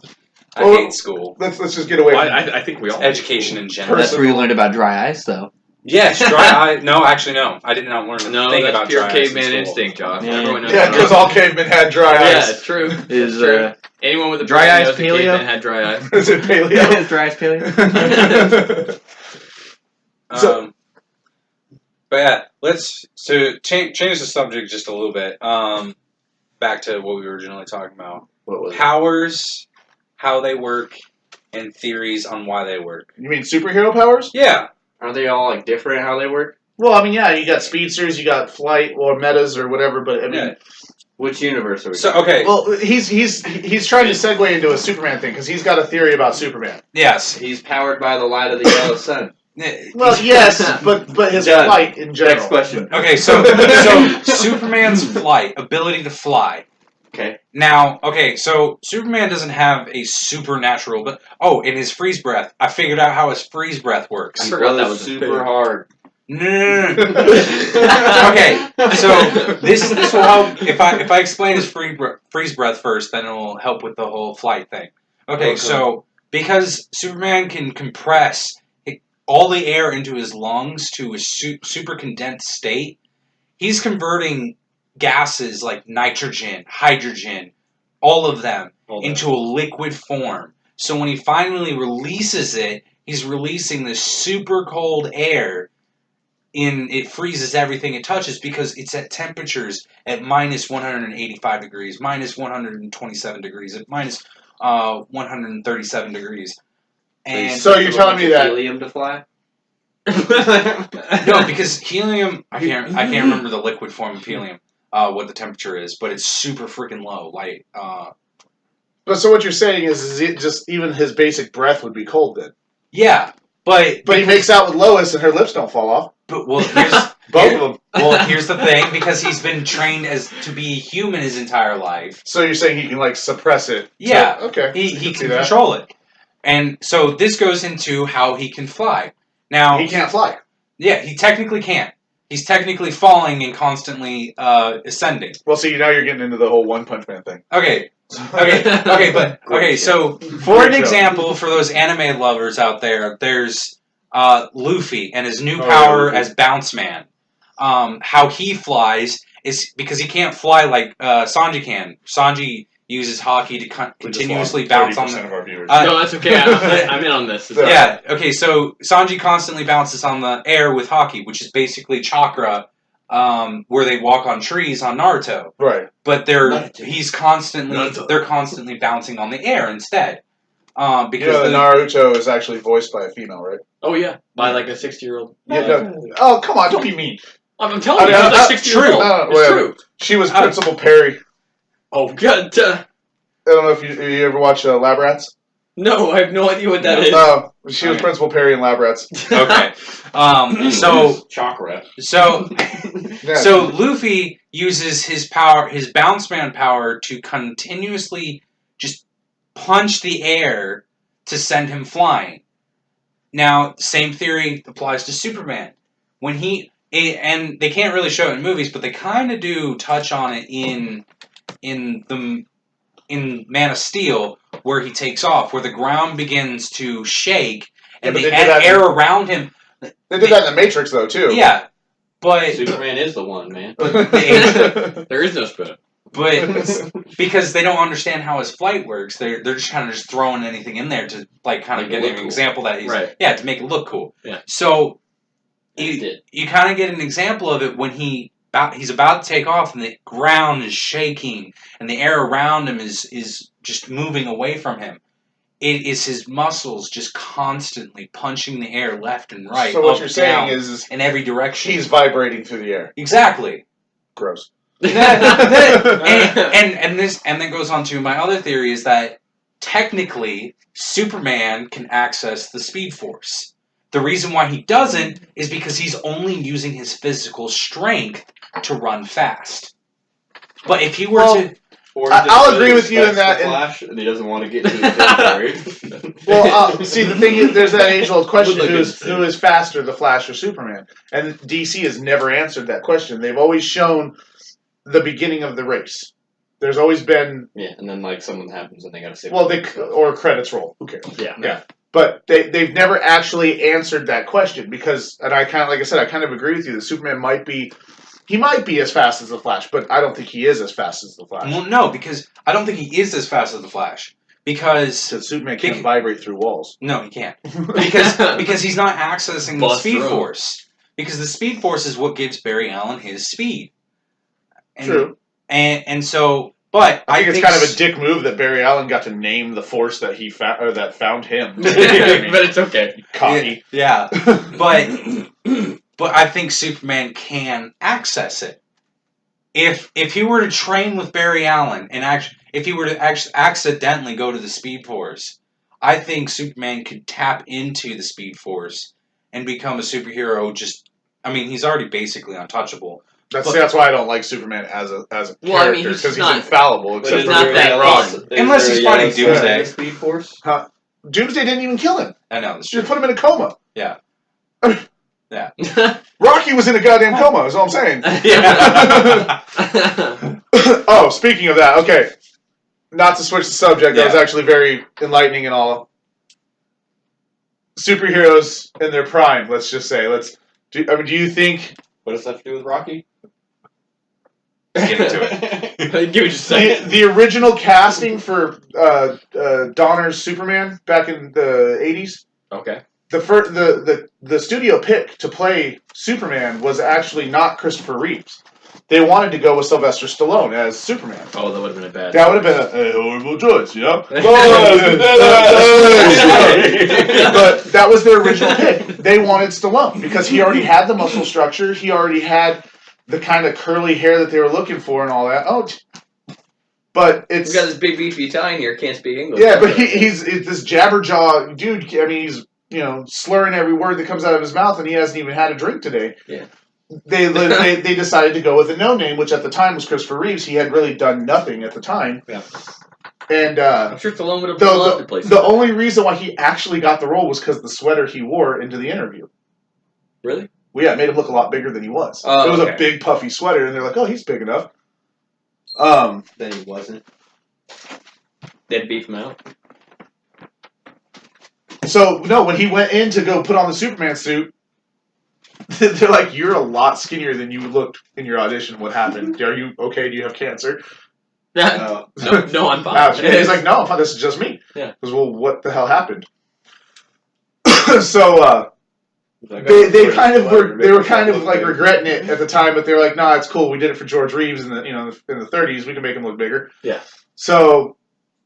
B: I hate school.
A: Let's just get away.
C: Well, I think we all
B: Education in general.
G: That's where you learned about dry ice, though.
B: Yes, dry eye. No, actually, no. I did not learn a
C: No,
B: thing
C: that's
B: about
C: pure
B: dry ice in
C: caveman
B: school.
C: instinct, Josh.
G: Yeah.
C: Everyone knows
A: Yeah,
C: that.
A: because all cavemen had dry
C: Yeah,
A: ice.
C: it's true.
G: Is
C: It's true. Anyone with a
G: dry
C: brain
G: ice
C: knows that
G: paleo?
C: caveman had dry ice.
A: Is it paleo?
G: is dry ice paleo?
B: But yeah, let's change the subject just a little bit. Back to what we were originally talking about.
A: What was it?
B: Powers, how they work, and theories on why they work.
A: You mean superhero powers?
B: Yeah.
F: Are they all like different how they work?
A: Well, I mean, yeah, you got speedsters, you got flight or metas or whatever, but I mean,
B: Yeah.
F: Which universe are we?
B: So okay.
A: well, he's trying to segue into a Superman thing because he's got a theory about Superman.
B: Yes.
F: He's powered by the light of the yellow sun.
A: Well, yes, but his
F: Done.
A: flight in general.
F: Next question.
B: Okay, so Superman's flight, ability to fly.
F: Okay.
B: Now, okay, so Superman doesn't have a supernatural, but in his freeze breath, I figured out how his freeze breath works.
C: I forgot that was
F: super hard.
B: No. Okay, so this will help if I explain his freeze breath first, then it will help with the whole flight thing. Okay, so because Superman can compress all the air into his lungs to a super condensed state, he's converting gases like nitrogen, hydrogen, all of them into a liquid form. So when he finally releases it, he's releasing this super cold air. It freezes everything it touches because it's at temperatures at minus 185 degrees, minus 127 degrees, at minus 137 degrees. And
A: So you're telling me that
F: helium to fly?
B: no, because helium, I can't remember the liquid form of helium, what the temperature is, but it's super freaking low. Like,
A: But so what you're saying is it just even his basic breath would be cold then?
B: yeah, but
A: he makes out with Lois and her lips don't fall off.
B: But here's
A: Both of them.
B: Well, here's the thing, because he's been trained to be human his entire life.
A: So you're saying he can like suppress it?
B: Yeah,
A: So, okay.
B: he can control it, and so this goes into how he can fly. Now
A: He can't fly.
B: Yeah, he technically can't. He's technically falling and constantly ascending.
A: Well, see, now you're getting into the whole One Punch Man thing.
B: Okay. So for an example, for those anime lovers out there, there's Luffy and his new power as Bounce Man. How he flies is because he can't fly like Sanji can. Sanji uses hockey to continuously bounce on
A: of our viewers.
C: No, that's okay. I'm in on this.
B: Yeah, okay, so Sanji constantly bounces on the air with hockey, which is basically chakra, where they walk on trees on Naruto.
A: Right.
B: But they're constantly bouncing on the air instead. Because
A: the Naruto is actually voiced by a female, right?
C: Oh yeah, by like a 60-year-old.
A: Yeah. Oh, come on! Don't be mean.
C: I'm telling you,
A: I mean,
C: she's like 60 years old. It's
A: whatever.
C: true.
A: She was Principal Perry.
C: Oh god.
A: I don't know if you ever watch Lab Rats.
C: No, I have no idea what that is.
A: No, she was Principal Perry in Lab Rats.
B: Okay. So
F: Chakra.
B: So
A: Yeah.
B: so Luffy uses his power, his Bounce Man power, to continuously just punch the air to send him flying. Now, same theory applies to Superman. When and they can't really show it in movies, but they kind of do touch on it in Man of Steel, where he takes off, where the ground begins to shake and the air around him.
A: They did that in the Matrix, though, too.
B: Yeah, but
F: Superman is the one, man.
C: There is no spoon.
B: But because they don't understand how his flight works, they're just kind of throwing anything in there to like kind of get an example that he's to make it look cool.
C: Yeah.
B: So you kind of get an example of it when he's about to take off and the ground is shaking and the air around him is just moving away from him. It is his muscles just constantly punching the air left and right.
A: So what you're saying is
B: in every direction.
A: He's vibrating through the air.
B: Exactly.
A: Gross.
B: and then goes on to my other theory is that technically Superman can access the Speed Force. The reason why he doesn't is because he's only using his physical strength to run fast. But if he were
F: Or
A: I'll agree with you in that.
F: Flash, and he doesn't want to get into his territory.
A: Well, see, the thing is, there's that age-old question:
F: Would look
A: who is faster, the Flash or Superman? And DC has never answered that question. They've always shown the beginning of the race. There's always been
F: and then like something happens and they gotta save.
A: or credits roll. Who cares?
F: Yeah.
A: But they've never actually answered that question because, and I kind of, like I said, I kind of agree with you that Superman might be as fast as the Flash, but I don't think he is as fast as the Flash.
B: Well, no, because I don't think he is as fast as the Flash. Because
A: Superman can't vibrate through walls.
B: No, he can't. Because he's not accessing the Speed
C: through.
B: Force. Because the Speed Force is what gives Barry Allen his speed.
A: True.
B: And so, but
A: I think it's kind of a dick move that Barry Allen got to name the force that he that found him.
C: But it's okay.
A: Cocky.
B: Yeah. But I think Superman can access it. If he were to train with Barry Allen and if he were to accidentally go to the Speed Force, I think Superman could tap into the Speed Force and become a superhero. He's already basically untouchable.
A: That's why I don't like Superman as a character because he's infallible.
C: Except he's not that wrong.
B: Unless he's fighting Doomsday.
F: Speed Force.
A: Doomsday didn't even kill him.
B: I know. That's
A: Just
B: true.
A: put him in a coma.
B: Yeah. Yeah.
A: Rocky was in a goddamn coma. Is all I'm saying.
B: Yeah.
A: Oh, speaking of that, okay. Not to switch the subject, that was actually very enlightening and all. Superheroes in their prime, let's just say. Do you think...
F: What does that have to do with Rocky?
B: Give it to it.
C: Give it just a second.
A: The original casting for Donner's Superman back in the 80s,
C: Okay.
A: the studio pick to play Superman was actually not Christopher Reeves. They wanted to go with Sylvester Stallone as Superman.
C: Oh, that would have been a bad.
A: That would have been a horrible choice, you know? But that was their original pick. They wanted Stallone because he already had the muscle structure. He already had the kind of curly hair that they were looking for and all that. But it's...
C: We got this big beefy Italian here, can't speak English.
A: Yeah, but he's this jabberjaw dude. I mean, he's slurring every word that comes out of his mouth, and he hasn't even had a drink today.
C: Yeah.
A: They decided to go with a no-name, which at the time was Christopher Reeves. He had really done nothing at the time.
F: Yeah.
A: And
C: I'm sure Stallone would have loved to play
A: the only reason why he actually got the role was because the sweater he wore into the interview.
C: Really?
A: Well, yeah, it made him look a lot bigger than he was.
C: Oh,
A: it was
C: okay.
A: a big, puffy sweater, and they're like, oh, he's big enough.
F: Then he wasn't.
C: They'd beef him out.
A: So, no, when he went in to go put on the Superman suit, they're like, you're a lot skinnier than you looked in your audition. What happened? Are you okay? Do you have cancer?
C: No, I'm fine.
A: He's like, no, I'm fine. This is just me.
C: Yeah.
A: Because, well, what the hell happened? So, they were kind of like regretting it at the time, but they were like, nah, it's cool. We did it for George Reeves in the 30s. We can make him look bigger.
C: Yeah.
A: So,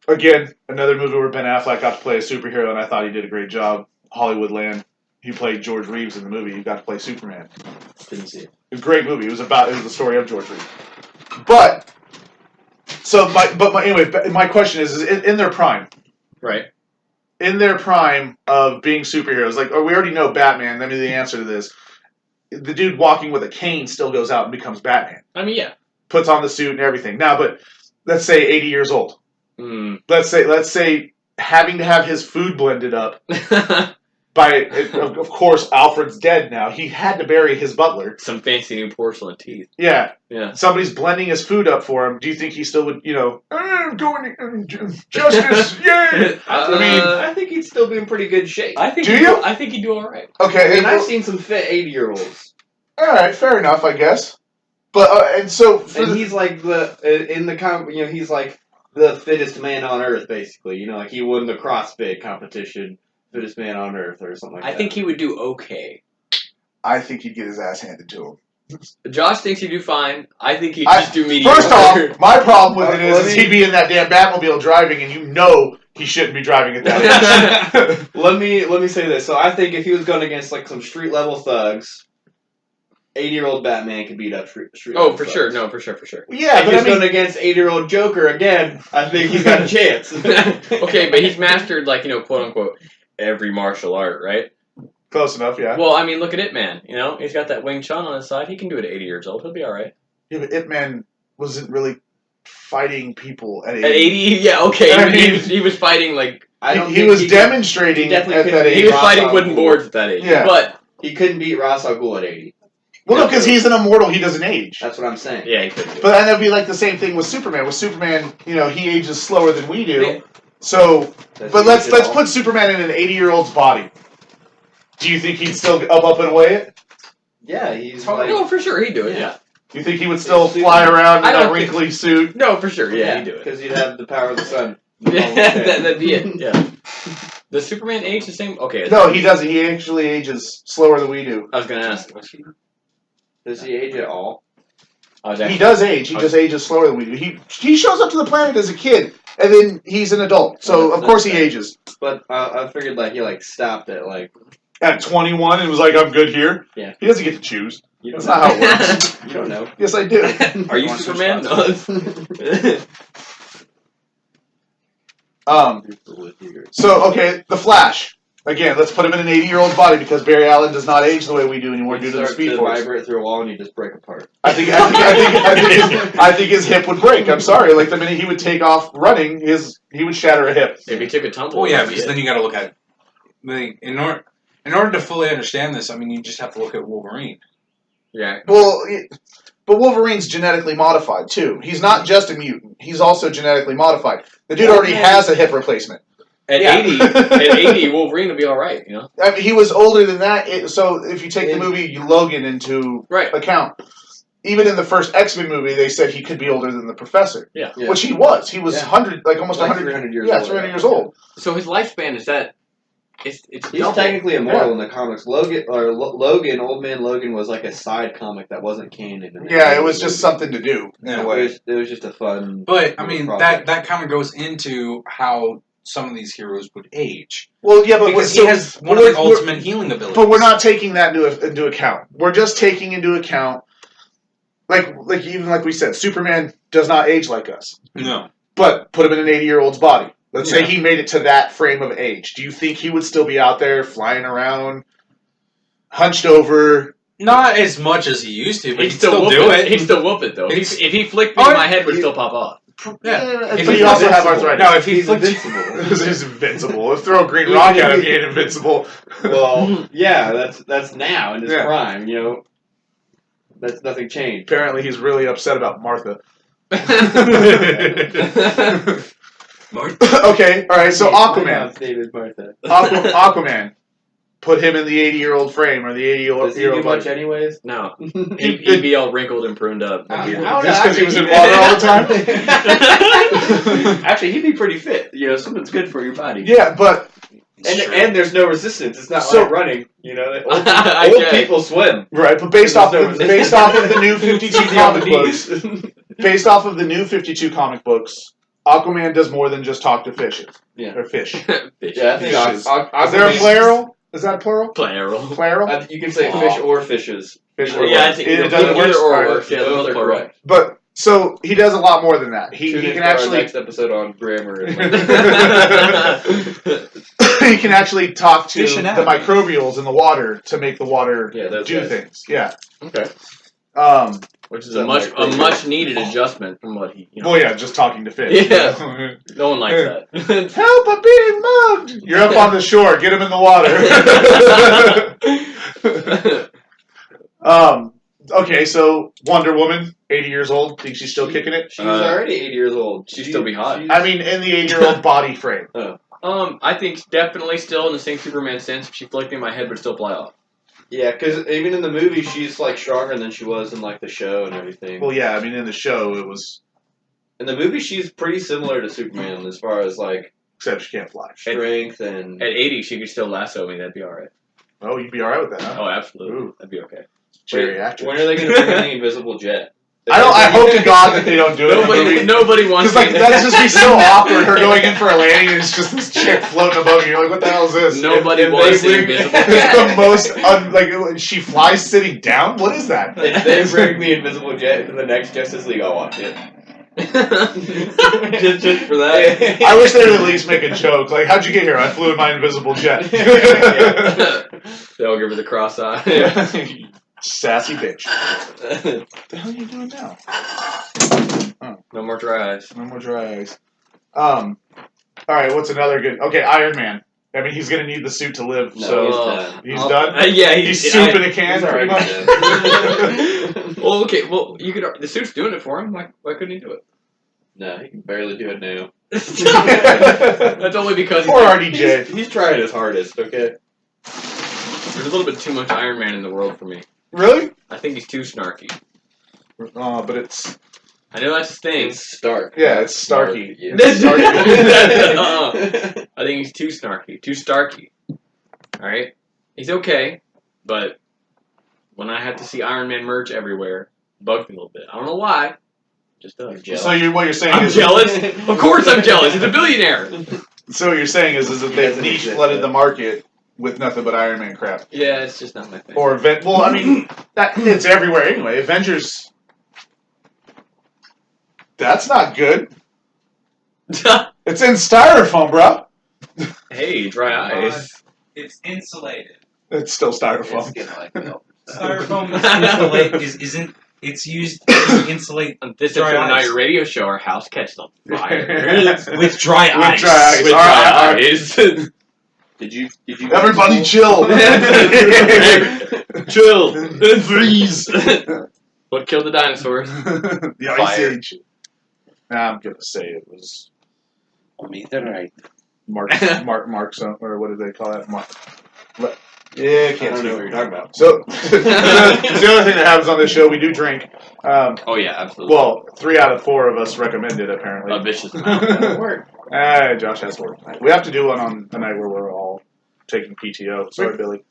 A: again, another movie where Ben Affleck got to play a superhero, and I thought he did a great job. Hollywoodland. He played George Reeves in the movie. He got to play Superman.
C: Didn't see it.
A: It was a great movie. It was the story of George Reeves. But my question is in their prime.
C: Right.
A: In their prime of being superheroes, we already know Batman. I mean, the answer to this, the dude walking with a cane still goes out and becomes Batman.
C: I mean, yeah.
A: Puts on the suit and everything. Now, but let's say 80 years old.
C: Mm.
A: Let's say having to have his food blended up. Of course, Alfred's dead now. He had to bury his butler.
C: Some fancy new porcelain teeth.
A: Yeah.
C: Yeah.
A: Somebody's blending his food up for him. Do you think he still would, justice, yay!
F: I think he'd still be in pretty good shape.
C: I think he'd do all right.
A: Okay.
F: I mean, I've seen some fit 80-year-olds.
A: All right, fair enough, I guess. But
F: he's like he's like the fittest man on earth, basically. Like he won the CrossFit competition. Fittest man on earth or something like that.
C: I think he would do okay.
A: I think he'd get his ass handed to him.
C: Josh thinks he'd do fine. I think he'd just do mediocre.
A: First off, my problem with it is he'd be in that damn Batmobile driving, and he shouldn't be driving at that age.
F: Let me say this. So I think if he was going against some street level thugs, 80-year-old Batman could beat up street level
C: for
F: thugs.
C: sure. No, for sure.
A: Yeah,
F: if he's going against 80-year-old Joker again, I think he's got a chance.
C: Okay, but he's mastered quote unquote every martial art, right?
A: Close enough, yeah.
C: Well, I mean, look at Ip Man. He's got that Wing Chun on his side. He can do it at 80 years old. He'll be all right.
A: Yeah, but Ip Man wasn't really fighting people at 80.
C: At 80, yeah, okay.
A: I mean,
C: he was fighting like
A: He was demonstrating at that age.
C: he was fighting wooden boards at that age.
A: Yeah.
C: But
F: he couldn't beat Ra's al Ghul at 80.
A: Well, no, because he's an immortal. He doesn't age.
F: That's what I'm saying.
C: yeah, he couldn't.
A: But that'd be like the same thing with Superman. With Superman, he ages slower than we do.
C: Yeah.
A: So,
F: Does
A: but
F: he
A: let's
F: age at all?
A: put Superman in an 80-year-old's body. Do you think he'd still up and away it?
F: Yeah, he's
C: Oh,
F: like.
C: no, for sure he'd do it. Yeah.
A: Do you think he would still fly around in
C: I
A: that
C: don't think-
A: wrinkly suit?
C: No, for sure. Yeah, he'd do it.
F: Because he'd have the power of the sun.
C: Yeah, that'd be it. Yeah. Does Superman age the same? Okay.
A: No, he doesn't. He actually ages slower than we do.
C: I was gonna ask.
F: Does he age at all?
A: He does age. He just ages slower than we do. He shows up to the planet as a kid, and then he's an adult. So of course he ages.
F: But I figured he stopped at
A: At 21 and was like, "I'm good here."
F: Yeah.
A: He doesn't get to choose.
F: you
A: That's
F: don't
A: not how it works.
F: you don't know.
A: Yes, I do.
C: Are you
A: Want to
C: Superman?
A: switch
C: No.
A: So okay, the Flash. Again, let's put him in an 80-year-old body because Barry Allen does not age the way we do anymore due to the Speed Force.
F: Vibrate through a wall and you just break apart.
A: I think his hip would break. I'm sorry. Like the minute he would take off running, he would shatter a hip.
C: If he took a tumble.
B: Well, yeah,
C: that'd be
B: because
C: it.
B: then you got to look at in order to fully understand this. I mean, you just have to look at Wolverine.
C: Yeah.
A: Well, but Wolverine's genetically modified too. He's not just a mutant. He's also genetically modified. The dude already has a hip replacement.
C: At
A: Yeah.
C: 80, Wolverine would be all right. You know.
A: I mean, he was older than that. So if you take the movie Logan into
C: Right.
A: account, even in the first X-Men movie, they said he could be older than the Professor.
C: Yeah.
F: Yeah.
A: Which he was. He was
F: Yeah.
A: 100, like almost
F: Like
A: 100.
F: 300 years
A: yeah,
F: old.
A: 300 years old.
C: So his lifespan is that? It's
F: He's
C: double.
F: technically immortal in the comics. Logan, Old Man Logan was like a side comic that wasn't canon. in
A: Yeah,
F: the
A: it was
F: movie.
A: just something to do in
B: Yeah.
A: a way.
F: It was just a fun.
B: But I mean,
F: project.
B: that kind of goes into how some of these heroes would age
A: Well, yeah, but
B: because
A: so
B: he has one of the ultimate healing abilities.
A: But we're not taking that into account. We're just taking into account, like even like we said, Superman does not age like us.
B: No.
A: But put him in an 80-year-old's body. Let's say
B: Yeah.
A: he made it to that frame of age. Do you think he would still be out there flying around, hunched over?
B: Not as much as he used to, but
C: He'd
B: he'd still
C: whoop
B: do
C: it.
B: it.
C: He'd still whoop it though.
B: He's-
C: If he flicked me, my head would still pop off.
B: Yeah.
A: But
B: If
A: you
B: he's
A: also have
F: invincible.
A: arthritis.
B: No, if he
F: He's
B: flicked
F: invincible.
A: He's invincible. If throw a green rock at him, he ain't invincible.
F: Well, yeah, that's now in his
A: Yeah.
F: prime. That's nothing changed.
A: Apparently, he's really upset about Martha. Okay, all right. So Aquaman,
F: David Martha.
A: Aquaman, put him in the 80-year-old frame or the
F: Does he do
A: 80-year-old
F: much
A: body.
F: anyways?
C: No. He'd be all wrinkled and pruned up.
A: Just because he was in water all the time.
F: Actually, he'd be pretty fit. Something's good for your body.
A: Yeah, but
F: And there's no resistance. It's not
A: So-
F: like running. Old
C: Okay.
F: people swim.
A: right. But based off
F: There's no
A: based off of the new 52
F: On the
A: comic books,
F: knees.
A: based off of the new 52 comic books, Aquaman does more than just talk to fishes.
F: Yeah.
A: Or fish.
F: Yeah, I think
A: Fishes.
F: Aquaman-
A: Is there a plural? Is that plural?
C: Plural.
A: Plural?
F: You can say fish or fishes.
A: Fish
F: Or
C: Yeah, I think
A: it
C: either
A: doesn't work.
C: or
A: Alright.
C: works. Yeah,
F: Both
C: those
F: are
C: are plural.
F: correct.
A: But so he does a lot more than that. He
F: Tune in
A: can
F: for our
A: actually
F: next episode on grammar.
A: he can actually talk to
B: Fish
A: the
B: anatomy.
A: microbials in the water to make the water
F: Yeah, those
A: do
F: guys.
A: things. Yeah.
F: Okay. Which is
C: It's a much needed adjustment from what he.
A: Well, yeah, just talking to fish.
C: Yeah. No one likes that.
A: Help! I'm being mugged. You're up on the shore. Get him in the water. Okay, so Wonder Woman, 80 years old. Think she's still kicking it?
F: She's already 80 years old.
C: she'd still be hot.
A: I mean, in the 80-year-old body frame.
C: I think definitely still in the same Superman sense. If she flicked me, my head would still fly off.
F: Yeah, because even in the movie, she's stronger than she was in the show and everything.
A: Well, yeah, I mean, in the show, it was...
F: In the movie, she's pretty similar to Superman as far as
A: Except she can't fly.
F: strength and.
C: At 80, she could still lasso me. That'd be all right.
A: Oh, you'd be alright with that, huh?
C: Oh, absolutely.
A: Ooh.
C: That'd be okay.
A: Geriatrics.
F: When are they going to bring in the invisible jet?
A: I hope to God that they don't do it. in the movie.
C: Nobody wants.
A: Because that'd just be so awkward. Her going in for a landing, and it's just this chick floating above you. You're like, what the hell is this?
C: Nobody
F: If
C: wants
F: they
C: the
F: bring-
C: invisible.
A: It's the most she flies sitting down. What is that?
F: If they bring the invisible jet to the next Justice League, I'll watch it. just for that.
A: I wish they would at least make a joke. Like, how'd you get here? I flew in my invisible jet.
C: They'll give her the cross eye.
A: Sassy bitch. What the hell are you doing now?
C: No more dry eyes.
A: No more dry eyes. All right, what's another good? Okay, Iron Man. I mean, he's gonna need the suit to live.
F: No,
A: so
F: he's done.
A: he's done.
C: Yeah,
A: He's soup in a can,
F: He's
A: pretty
F: already
A: much.
F: done.
C: Well, okay. Well, you could. The suit's doing it for him. Why couldn't he do it?
F: No, he can barely do it now.
C: That's only because
A: Poor RDJ.
F: He's trying his hardest, okay?
C: there's a little bit too much Iron Man in the world for me.
A: Really?
C: I think he's too snarky.
A: Oh, but it's
C: I know that's the thing.
F: It's Stark.
A: yeah, it's Starky.
F: Yeah.
C: I think he's too snarky, too starky. All right, he's okay, but when I have to see Iron Man merch everywhere, it bugs me a little bit. I don't know why. Just does.
A: So what you're saying
C: I'm
A: is
C: jealous. Of course, I'm jealous. He's a billionaire.
A: So what you're saying is that
F: He
A: they've
F: doesn't
A: niche
F: exist,
A: flooded
F: though.
A: the market with nothing but Iron Man crap.
C: Yeah, it's just not my thing.
A: Or well, I mean, it's everywhere anyway. Avengers. That's not good. It's in styrofoam, bro.
C: Hey, dry eyes.
B: It's insulated.
A: It's still
F: It's
A: styrofoam.
F: gonna like help.
B: Styrofoam is insulate isn't. It's used to insulate
C: On this
B: Dry
C: episode of
B: eyes.
C: Night Radio Show, our house catches on fire.
B: with dry
A: With
B: ice.
A: dry ice.
C: With
A: All right,
C: dry eyes.
F: Did you
A: Everybody chill.
C: Chill. Freeze. What killed the dinosaurs?
A: The Ice
F: Fire.
A: Age. I'm gonna say it was
G: Right.
A: Mark something, or what do they call that? Yeah, I
F: I
A: can't
F: don't
A: see
F: know
A: what
F: what
A: you're
F: you're talking about.
A: So, it's the other thing that happens on this show. We do drink.
C: Oh yeah, absolutely.
A: Well, 3 out of 4 of us recommend it, apparently.
C: A vicious amount.
F: Work.
A: Josh has work tonight. We have to do one on a night where we're all taking PTO. Sorry, Billy.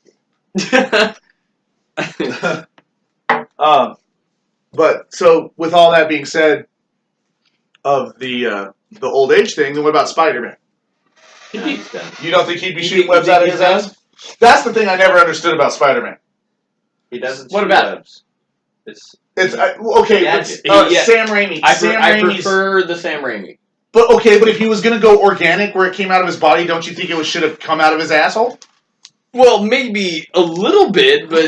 A: But so with all that being said, of the old age thing, then what about Spider-Man?
C: Yeah, he's done.
A: You don't think he'd be
F: You
A: shooting
F: think-
A: webs
F: you
A: out of
F: think
A: his
F: he's
A: ass? That's the thing I never understood about Spider-Man.
F: He doesn't.
C: What
F: shoot
C: about it?
F: webs. It's.
A: It's okay,
C: Gadget.
A: but,
F: Yeah.
A: Sam Raimi.
F: I
A: Sam Raimi's-
F: prefer the Sam Raimi.
A: But okay, but if he was gonna go organic where it came out of his body, don't you think it should have come out of his asshole?
C: Well, maybe a little bit, but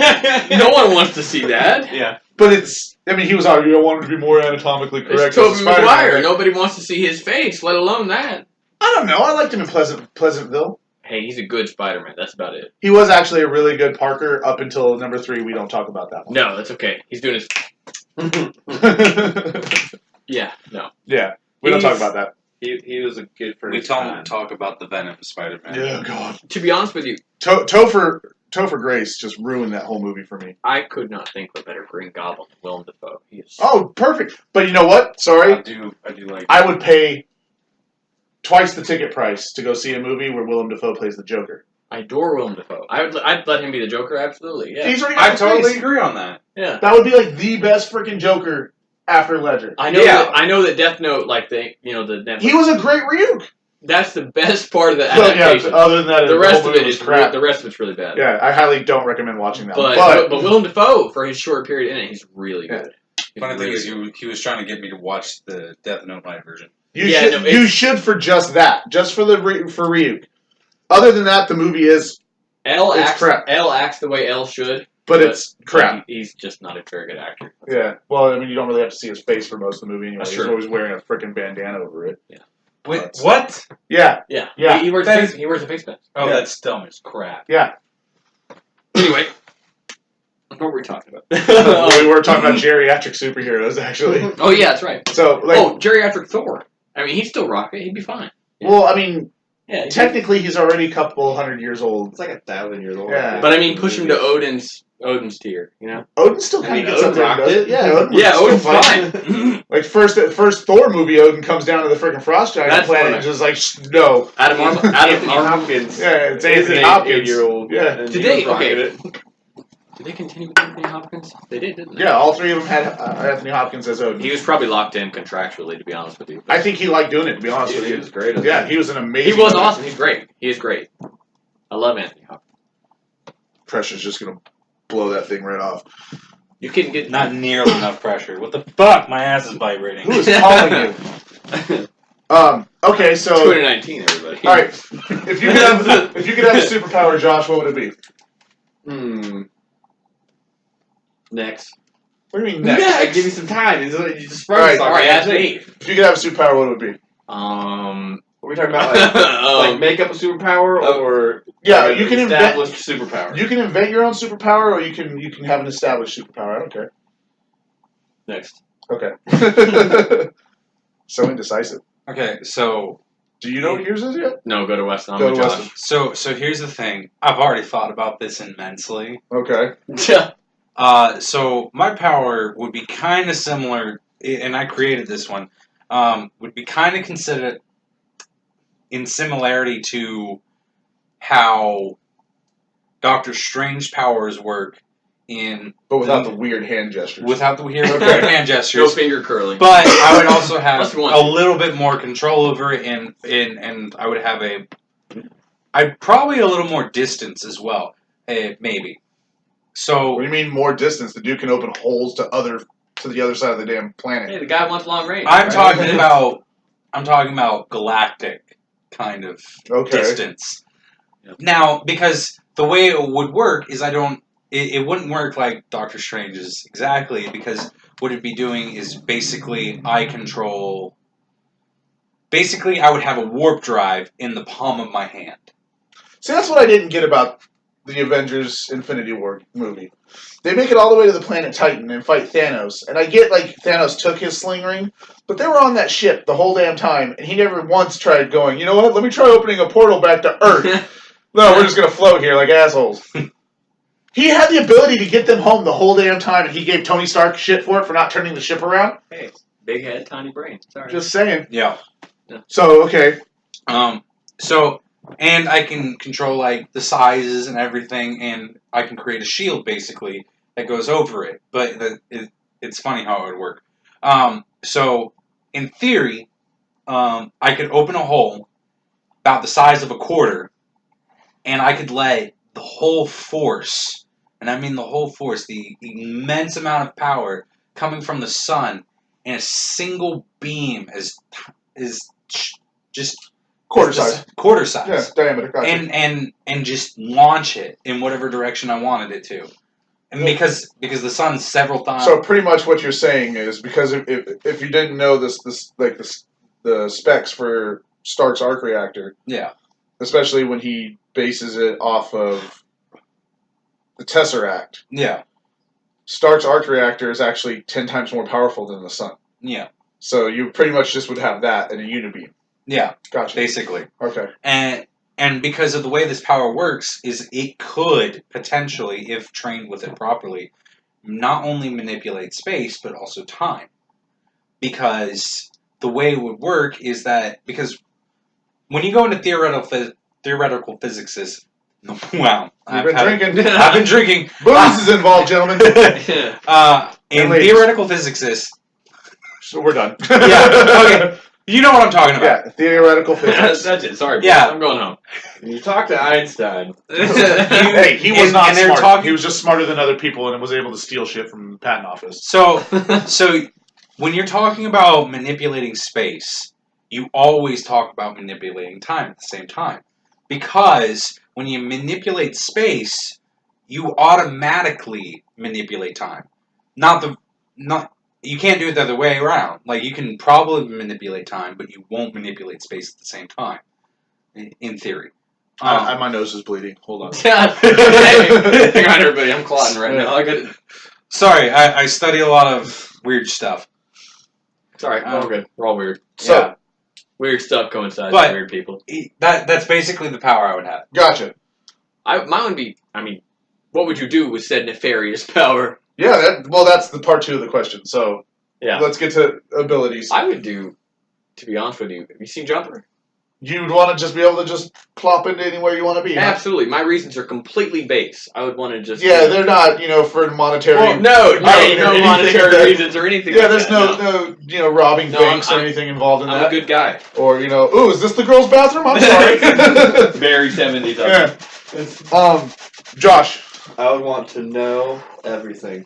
C: no one wants to see that.
F: Yeah.
A: But it's. I mean, he was already. I wanted to be more anatomically correct.
C: It's Tobey
A: as Spider-Man.
C: Maguire. Nobody wants to see his face, let alone that.
A: I don't know. I liked him in Pleasantville.
C: Hey, he's a good Spider-Man. That's about it.
A: He was actually a really good Parker up until number 3. We don't talk about that one.
C: No, that's okay. He's doing his. Yeah, no.
A: Yeah, we don't talk about that.
F: He was a good for
B: We
F: his
B: don't
F: time.
B: talk about the Venom Spider-Man.
A: Yeah, God.
C: To be honest with you,
A: Topher Grace just ruined that whole movie for me.
C: I could not think of a better Green Goblin than Willem Dafoe. He is
A: Oh, perfect. But you know what? Sorry,
B: I do like.
A: I would pay twice the ticket price to go see a movie where Willem Dafoe plays the Joker.
C: I adore Willem Dafoe. I'd let him be the Joker, absolutely. Yeah.
A: He's already got
B: I
A: the
B: totally
A: face.
B: agree on that.
C: Yeah.
A: That would be like the best freaking Joker after Ledger.
C: I know.
B: Yeah.
C: I know that Death Note, like the Netflix,
A: He was a great Ryuk.
C: that's the best part of the
A: But yeah,
C: adaptation.
A: other than that,
C: the rest
A: whole
C: of it
A: movie
C: is
A: was crap.
C: The rest of it's really bad.
A: Yeah, I highly don't recommend watching that.
C: But Willem Dafoe, for his short period in it, he's really
A: Yeah.
C: good. He's
B: Funny thing
C: really
B: is,
C: good.
B: he was trying to get me to watch the Death Note live version.
A: You
C: Yeah,
A: should
C: no,
A: you
C: it's-
A: should for just that, just for for Ryuk. Other than that, the movie is,
C: L
A: it's
C: acts
A: crap.
C: L acts the way L should,
A: but it's crap.
C: He's just not a very good actor.
A: Yeah. Well, I mean, you don't really have to see his face for most of the movie anyway.
C: That's
A: He's
C: true.
A: always wearing a freaking bandana over it.
B: Wait,
A: That's-
B: what?
A: Yeah.
C: Yeah,
A: Yeah.
C: He wears
B: That is-
C: he wears a face mask.
B: Oh,
A: Yeah.
B: that's dumb as crap.
A: Yeah.
C: Anyway, what were we talking about?
A: We were talking about geriatric superheroes, actually.
C: Oh yeah, that's right.
A: So, like,
C: geriatric Thor. I mean, he'd still rock it. He'd be fine.
A: well, I mean,
C: Yeah,
A: technically, he's already a couple 100 years old.
F: It's like 1,000 years old.
A: Yeah.
C: but I mean, push him to Odin's tier. You know?
A: Odin still
F: I
A: kind
F: mean,
A: of gets up
F: Odin
A: there and
F: rocked
A: does
F: it.
A: it. Yeah, Odin
C: Yeah,
A: still
C: Odin's
A: fights.
C: fine.
A: Like, first Thor movie, Odin comes down to the freaking Frost Giant
C: That's
A: planet
C: funny.
A: and just like, no.
C: Adam
F: Anthony Hopkins.
A: Yeah, it's
F: is
A: Anthony
F: an
A: Hopkins.
F: 8-year-old.
A: Yeah.
F: and
C: Did
F: he
C: they-
F: was rocking
C: okay.
F: it.
C: Did they continue with Anthony Hopkins? They did, didn't they?
A: Yeah, all 3 of them had Anthony Hopkins as Odin.
C: He was probably locked in contractually, to be honest with you.
A: I think he liked doing it, to be honest with
F: He
A: you.
F: was great. at
A: Yeah,
F: that.
A: he was an amazing.
C: He was awesome. He's great. He is great. I love Anthony Hopkins.
A: Pressure's just gonna blow that thing right off.
C: You can get
B: Not nearly enough pressure. What the fuck? My ass is vibrating.
A: Who is calling you? Okay, so
C: 2019, everybody.
A: all right. If you could have a superpower, Josh, what would it be?
F: Next.
A: What do you mean next?
F: I give you some time. You just
A: Alright,
C: ask me.
A: If you could have a superpower, what would it be?
F: What are we talking about? Like make up a superpower, or
A: Yeah, you can
F: establish superpower.
A: You can invent your own superpower, or you can have an established superpower. I don't care.
F: Next.
A: Okay. So indecisive.
B: Okay, so
A: Do you know what yours is yet?
C: No, go to Weston. I'm
A: Go
C: with
A: to
C: Josh.
B: so here's the thing. I've already thought about this immensely.
A: Okay.
B: So my power would be kind of similar, and I created this one. Would be kind of considered in similarity to how Doctor Strange powers work
A: But without the weird hand gestures.
B: without the weird
A: Okay.
B: hand
C: No
B: gestures.
C: finger curling.
B: But I would also have
C: Must be one.
B: a little bit more control over it, and I would have I'd probably a little more distance as well, maybe. So
A: What do you mean more distance? The dude can open holes to the other side of the damn planet.
C: Hey, the guy wants long range.
B: I'm
C: right?
B: talking about galactic kind of
A: Okay.
B: distance.
C: Yep.
B: Now, because the way it would work is it wouldn't work like Doctor Strange's exactly, because what it'd be doing is basically I would have a warp drive in the palm of my hand.
A: See, that's what I didn't get about the Avengers Infinity War movie. They make it all the way to the planet Titan and fight Thanos. And I get, like, Thanos took his sling ring, but they were on that ship the whole damn time, and he never once tried going, you know what, let me try opening a portal back to Earth. No, we're just going to float here like assholes. He had the ability to get them home the whole damn time, and he gave Tony Stark shit for it for not turning the ship around.
C: Hey, big head, tiny brain. Sorry.
A: Just saying.
B: Yeah.
A: So, okay.
B: And I can control like the sizes and everything, and I can create a shield basically that goes over it. But it's funny how it would work. So in theory, I could open a hole about the size of a quarter, and I could let the whole force, and I mean the whole force, the immense amount of power coming from the sun in a single beam is just
A: Quarter size.
B: Quarter size.
A: Yeah, diameter. Gotcha.
B: And just launch it in whatever direction I wanted it to. And because the sun's several times.
A: So pretty much what you're saying is, because if you didn't know the specs for Stark's arc reactor,
B: yeah,
A: especially when he bases it off of the Tesseract,
B: yeah,
A: Stark's arc reactor is actually 10 times more powerful than the sun.
B: yeah,
A: So you pretty much just would have that and a unibeam.
B: yeah,
A: Gotcha.
B: basically.
A: Okay.
B: And because of the way this power works, is it could potentially, if trained with it properly, not only manipulate space but also time. Because the way it would work is that because when you go into theoretical physics, wow,
A: You've been drinking.
B: I've been drinking.
A: Booze is involved, gentlemen.
B: In
A: ladies.
B: theoretical physics,
A: So we're done.
B: yeah, okay, you know what I'm talking about.
A: Yeah, theoretical physics.
C: That's it. Sorry, boys.
B: Yeah.
C: I'm going home.
F: You talk to Einstein.
A: Hey, he was not
B: and they're
A: smart.
B: talking-
A: He was just smarter than other people and was able to steal shit from the patent office.
B: So when you're talking about manipulating space, you always talk about manipulating time at the same time. Because when you manipulate space, you automatically manipulate time. You can't do it the other way around. Like, you can probably manipulate time, but you won't manipulate space at the same time, in theory.
A: My nose is bleeding. Hold on.
C: Hang on, everybody. I'm clotting right now. I got it.
B: Sorry, I study a lot of weird stuff.
C: Sorry, we're all good. We're all weird.
A: So,
B: Yeah.
C: Weird stuff coincides
B: But-
C: with weird people.
B: That's basically the power I would have.
A: gotcha.
C: Mine would be, what would you do with said nefarious power?
A: Yeah, that's the part 2 of the question. So,
C: Yeah.
A: let's get to abilities.
C: I would do, to be honest with you, have you seen Jumper?
A: You'd want to just be able to just plop into anywhere you want to be. Huh?
C: Absolutely. My reasons are completely base. I would want to just...
A: Yeah, they're not, for monetary.
C: Well, no
A: anything
C: monetary
A: that-
C: reasons or anything
A: Yeah,
C: like
A: there's
C: that,
A: no robbing
C: No,
A: banks or
C: I'm-
A: anything involved in
C: I'm
A: that.
C: a good guy.
A: Or, ooh, is this the girls' bathroom? I'm sorry.
C: Very 70s.
A: Yeah. Josh.
F: I would want to know everything.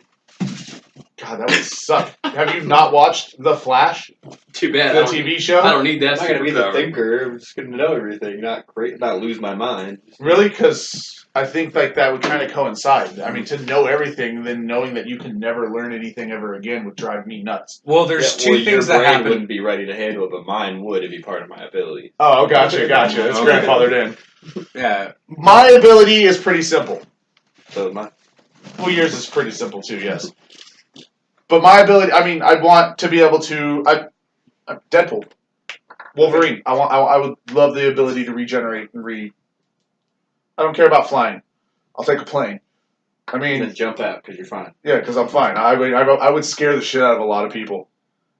A: God, that would suck. Have you not watched The Flash,
C: Too bad.
A: the TV show?
C: I don't need that.
F: I'm not gonna be the
C: superpower.
F: thinker. I'm just gonna know everything, not lose my mind.
A: Really? Because I think like that would kind of coincide. I mean, to know everything, then knowing that you can never learn anything ever again would drive me nuts.
B: Well, there's two things
F: your
B: that
F: brain
B: happen.
F: wouldn't be ready to handle it, but mine would. It'd be part of my ability.
A: Oh, gotcha. It's
B: Okay.
A: grandfathered in.
B: Yeah.
A: My ability is pretty simple.
F: So my
A: Well, yours is pretty simple too, yes. But my ability, I mean, I want to be able to. Deadpool, Wolverine. I would love the ability to regenerate and I don't care about flying. I'll take a plane. I mean,
F: then jump out because you're fine.
A: yeah, because I'm fine. I would scare the shit out of a lot of people.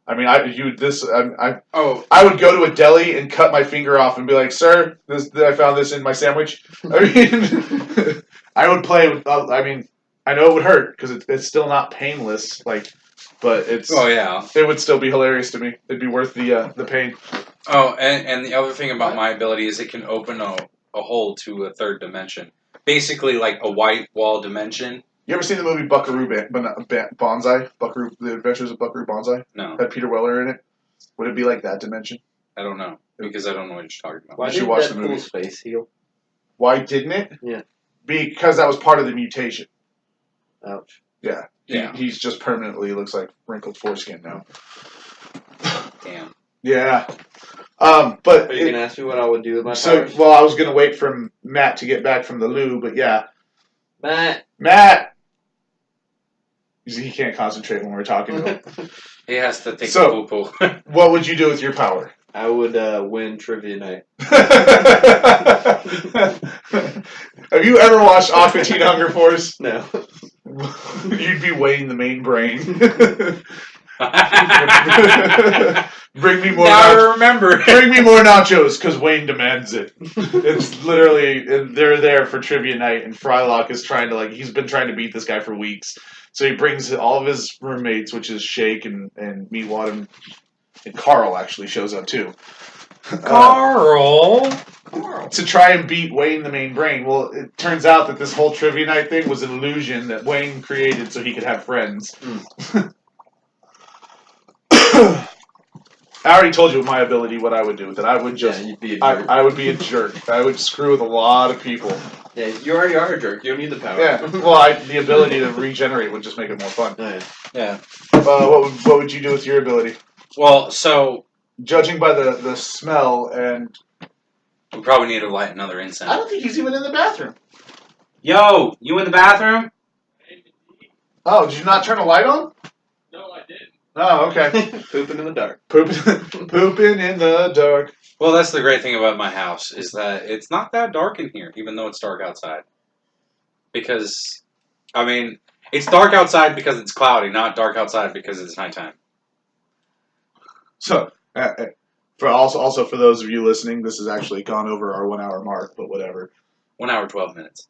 A: I mean, I would go to a deli and cut my finger off and be like, "Sir, I found this in my sandwich." I mean, I would play with. I mean, I know it would hurt because it's still not painless. Like, but it's.
B: Oh yeah.
A: It would still be hilarious to me. It'd be worth the pain.
B: Oh, and the other thing about my ability is it can open a hole to a third dimension. Basically, like a white wall dimension.
A: You ever seen the movie Buckaroo Banzai? Buckaroo, The Adventures of Buckaroo Banzai?
B: No,
A: Had Peter Weller in it. Would it be like that dimension?
B: I don't know because I don't know what you're talking about.
F: Why
A: You should
F: did
A: watch
F: that
A: the movie.
F: cool space heal?
A: Why didn't it?
F: Yeah.
A: Because that was part of the mutation.
F: Ouch.
A: Yeah.
B: Yeah.
A: He's just permanently looks like wrinkled foreskin now.
B: Damn.
A: Yeah. But
F: Are you gonna ask me what I would do with my
A: so
F: powers?
A: well, I was gonna wait for Matt to get back from the loo, but yeah,
F: Matt.
A: he can't concentrate when we're talking to him.
B: He has to take
A: So-
B: a poo-poo.
A: What would you do with your power?
F: I would win trivia night.
A: Have you ever watched Aqua Teen Hunger Force?
F: No.
A: You'd be weighing the main brain. Bring me more.
B: Now I remember.
A: Bring me more nachos, because Wayne demands it. It's literally, they're there for trivia night, and Frylock is trying to, he's been trying to beat this guy for weeks. So he brings all of his roommates, which is Shake and Meatwad, and Carl actually shows up too.
B: Carl.
A: To try and beat Wayne the main brain. Well, it turns out that this whole trivia night thing was an illusion that Wayne created so he could have friends. I already told you my ability, what I would do with it. I would just,
F: you'd be a jerk.
A: I would be a jerk. I would screw with a lot of people.
F: Yeah, you already are a jerk. You don't need the power.
A: Yeah, well, the ability to regenerate would just make it more fun.
F: Oh,
B: Yeah.
A: What would you do with your ability?
B: Well, so
A: Judging by the smell, and
B: we probably need to light another incense.
A: I don't think he's even in the bathroom.
B: Yo, you in the bathroom?
A: Oh, did you not turn a light on?
C: No, I didn't.
A: Oh, okay.
F: Pooping in the dark.
A: Pooping in the dark.
B: Well, that's the great thing about my house is that it's not that dark in here, even though it's dark outside. Because, I mean, it's dark outside because it's cloudy, not dark outside because it's nighttime.
A: So, for also for those of you listening, this has actually gone over our 1 hour mark, but whatever.
B: 1 hour, 12 minutes.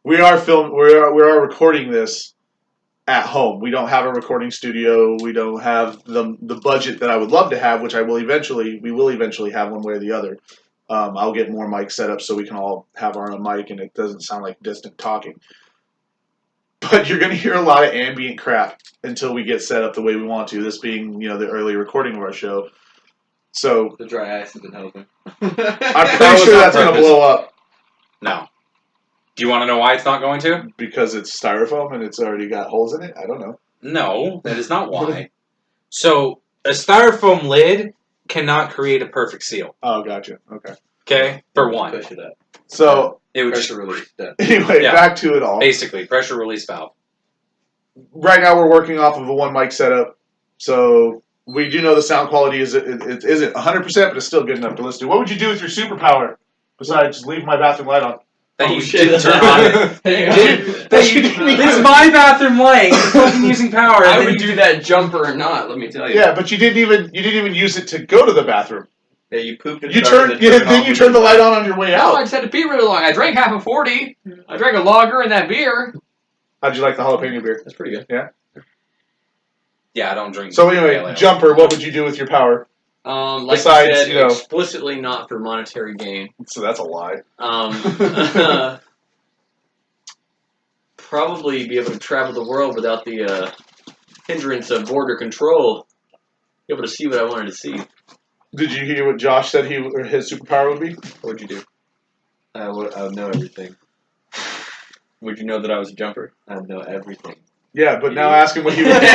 A: We are recording this at home. We don't have a recording studio. We don't have the budget that I would love to have, which we will eventually have one way or the other. I'll get more mics set up so we can all have our own mic and it doesn't sound like distant talking. But you're going to hear a lot of ambient crap until we get set up the way we want to, this being, the early recording of our show. So
F: The dry ice has been helping.
A: I'm
B: That
A: pretty
B: was
A: sure
B: on
A: that's going to
B: purpose.
A: blow up
B: No. Do you want to know why it's not going to?
A: because it's styrofoam and it's already got holes in it. I don't know.
B: No, that is not why. So, a styrofoam lid cannot create a perfect seal.
A: Oh, gotcha. Okay.
B: Okay? For one.
F: Push it up.
A: So
B: It would just,
F: Pressure release. Done.
A: anyway,
B: Yeah.
A: back to it all.
B: basically, pressure release valve.
A: Right now we're working off of a one mic setup, so we do know the sound quality isn't 100%, but it's still good enough to listen to. What would you do with your superpower besides just leave my bathroom light on?
B: That
F: Oh,
B: you
F: shit.
B: didn't turn on. This is my bathroom light. You're fucking using power.
C: I
B: and then
C: would
B: you-
C: do that jumper or not, let me tell you.
A: Yeah, but you didn't even use it to go to the bathroom.
F: Yeah, you pooped in
A: You
F: the dark
A: turned
F: and then
A: then you turned the light on your way
C: No, I
A: out.
C: just had to pee really long. I drank half a 40. I drank a lager and that beer.
A: How'd you like the jalapeno beer?
F: That's pretty good.
B: Yeah, I don't drink.
A: So
B: pale
A: anyway,
B: ale.
A: Jumper, what would you do with your power?
C: Like
A: Besides,
C: you said,
A: you know-
C: explicitly not for monetary gain.
A: So that's a lie.
C: probably be able to travel the world without the hindrance of border control. Be able to see what I wanted to see.
A: Did you hear what Josh said his superpower would be?
C: What'd you do?
F: I would know everything. Would you know that I was a jumper? I'd know everything.
A: Yeah, but now ask him what he would do.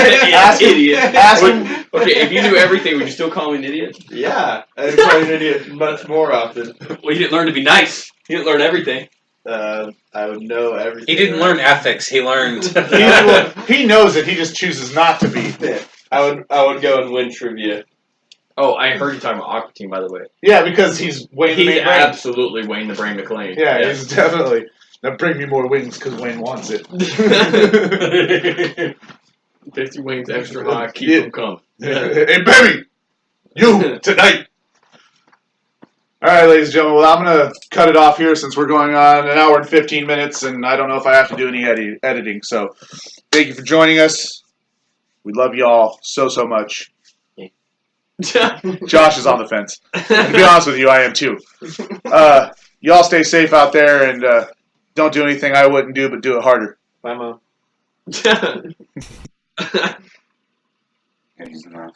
C: Idiot.
A: Ask him.
C: Okay, if you knew everything, would you still call me an idiot?
F: Yeah, I'd call you an idiot much more often.
C: Well, you didn't learn to be nice. You didn't learn everything.
F: I would know everything.
B: He didn't learn ethics. He learned.
A: He knows it. He just chooses not to be.
F: I would go and win trivia.
C: Oh, I heard you talking about Aqua Teen, by the way.
A: Yeah, because he's Wayne the
C: He's
A: main brain.
C: absolutely Wayne the Brain McLean.
A: Yeah,
C: Yes.
A: he's definitely. Now bring me more wings because Wayne wants it.
C: 50 wings extra high, keep
A: Yeah.
C: them coming.
A: Hey, baby! You, tonight! Alright, ladies and gentlemen, well, I'm going to cut it off here since we're going on an hour and 15 minutes, and I don't know if I have to do any editing. So, thank you for joining us. We love you all so, so much. Josh is on the fence. And to be honest with you, I am too. You all stay safe out there, and don't do anything I wouldn't do, but do it harder.
F: Bye, Mom.
G: Yeah, he's not.